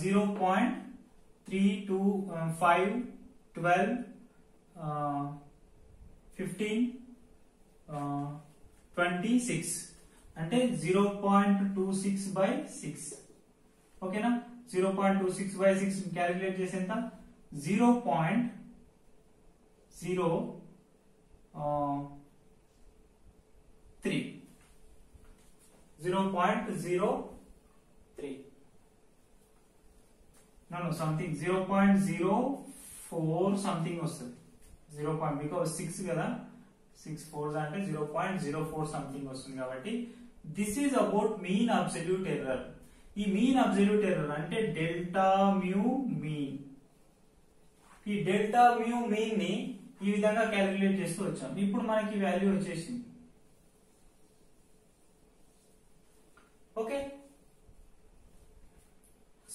Speaker 1: 0.325 12 15 26 అంటే 0.26 బై 6. ఓకేనా, 0.26 బై 6 క్యాలిక్యులేట్ చేసి ఎంత 0.03 no something 0.04 సంథింగ్ వస్తుంది. 0. because 6 కదా, 6 4 అంటే 0.04 సంథింగ్ వస్తుంది. కాబట్టి this is about mean absolute error. ఈ మీన్ అబ్సల్యూట్ ఎర్రర్ అంటే డెల్టా మ్యూ మీన్. ఈ డెల్టా మ్యూ మీన్ ని ఈ విధంగా క్యాలిక్యులేట్ చేస్తూ వచ్చాం. ఇప్పుడు మనకి వాల్యూ వచ్చేసింది. Okay,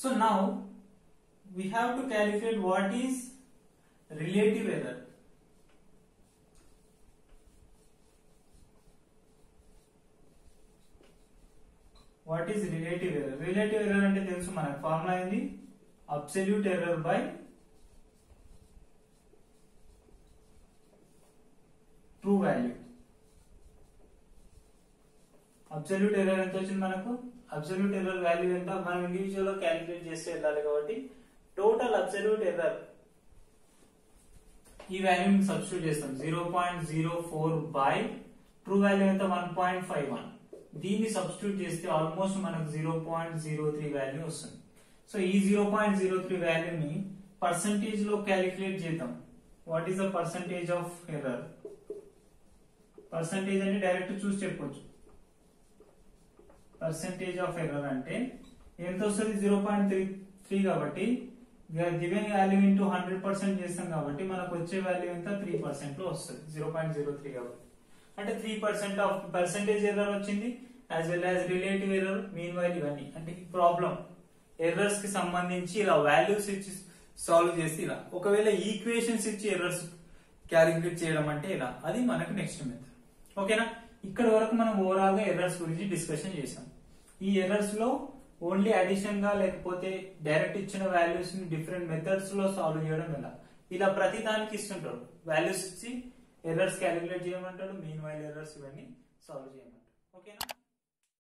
Speaker 1: so now we have to calculate what is relative error. What is relative error? Relative error అంటే తెలుసు మనకు, ఫార్ములా ఏంది, absolute error by true value. Absolute error ఎంత వచ్చింది మనకు, అబ్సల్యూట్ ఎర్రర్ వాల్యూ ఎంత మనం ఇండివిజువల్ గా క్యాలిక్యులేట్ చేస్తే వెళ్ళాలి. కాబట్టి టోటల్ అబ్సల్యూట్ ఎర్రర్ ఈ వాల్యూని సబ్స్టిట్యూట్ చేస్తాం 0.04 బై ట్రూ వాల్యూ ఎంత 1.51. దీన్ని సబ్స్టిట్యూట్ చేస్తే ఆల్మోస్ట్ మనకు 0.03 వాల్యూ వస్తుంది. సో ఈ 0.03 వాల్యూని పర్సంటేజ్ లో క్యాలిక్యులేట్ చేద్దాం. What is the percentage of error? Percentage అంటే డైరెక్ట్ చూసి చెప్పొచ్చు. పర్సంటేజ్ ఆఫ్ ఎర్రర్ అంటే ఎంత వస్తుంది, 0.33 కాబట్టి గివెన్ వాల్యూ ఇంటూ 100% చేస్తాం కాబట్టి మనకు వచ్చే వాల్యూ ఎంత 3% లో వస్తుంది. 0.03 కాబట్టి అంటే 3% ఆఫ్ పర్సంటేజ్ ఎర్రర్ వచ్చింది, as well as relative error, mean while ఇవన్నీ. అంటే ఈ ప్రాబ్లం ఎర్రర్స్ కి సంబంధించి ఇలా వాల్యూస్ ఇచ్చి సాల్వ్ చేసి ఇలా, ఒకవేళ ఈక్వేషన్స్ ఇచ్చి ఎర్రర్స్ క్యాలిక్యులేట్ చేయడం అంటే ఇలా, అది మనకు నెక్స్ట్ మెథడ్. ఓకేనా, ఇక్కడ వరకు మనం ఓవరాల్ గా ఎర్రర్స్ గురించి డిస్కషన్ చేసాం. ఈ ఎర్రర్స్ లో ఓన్లీ అడిషన్ గా లేకపోతే డైరెక్ట్ ఇచ్చిన వాల్యూస్ ని డిఫరెంట్ మెథడ్స్ లో సాల్వ్ చేయడం ఎలా, ఇలా ప్రతి దానికి ఇస్తుంటారు. వాల్యూస్ ఇచ్చి ఎర్రర్స్ క్యాలిక్యులేట్ చేయమంటాడు, మీన్ వైల్ ఎర్రర్స్ ఇవన్నీ సాల్వ్ చేయమంటాడు. ఓకేనా.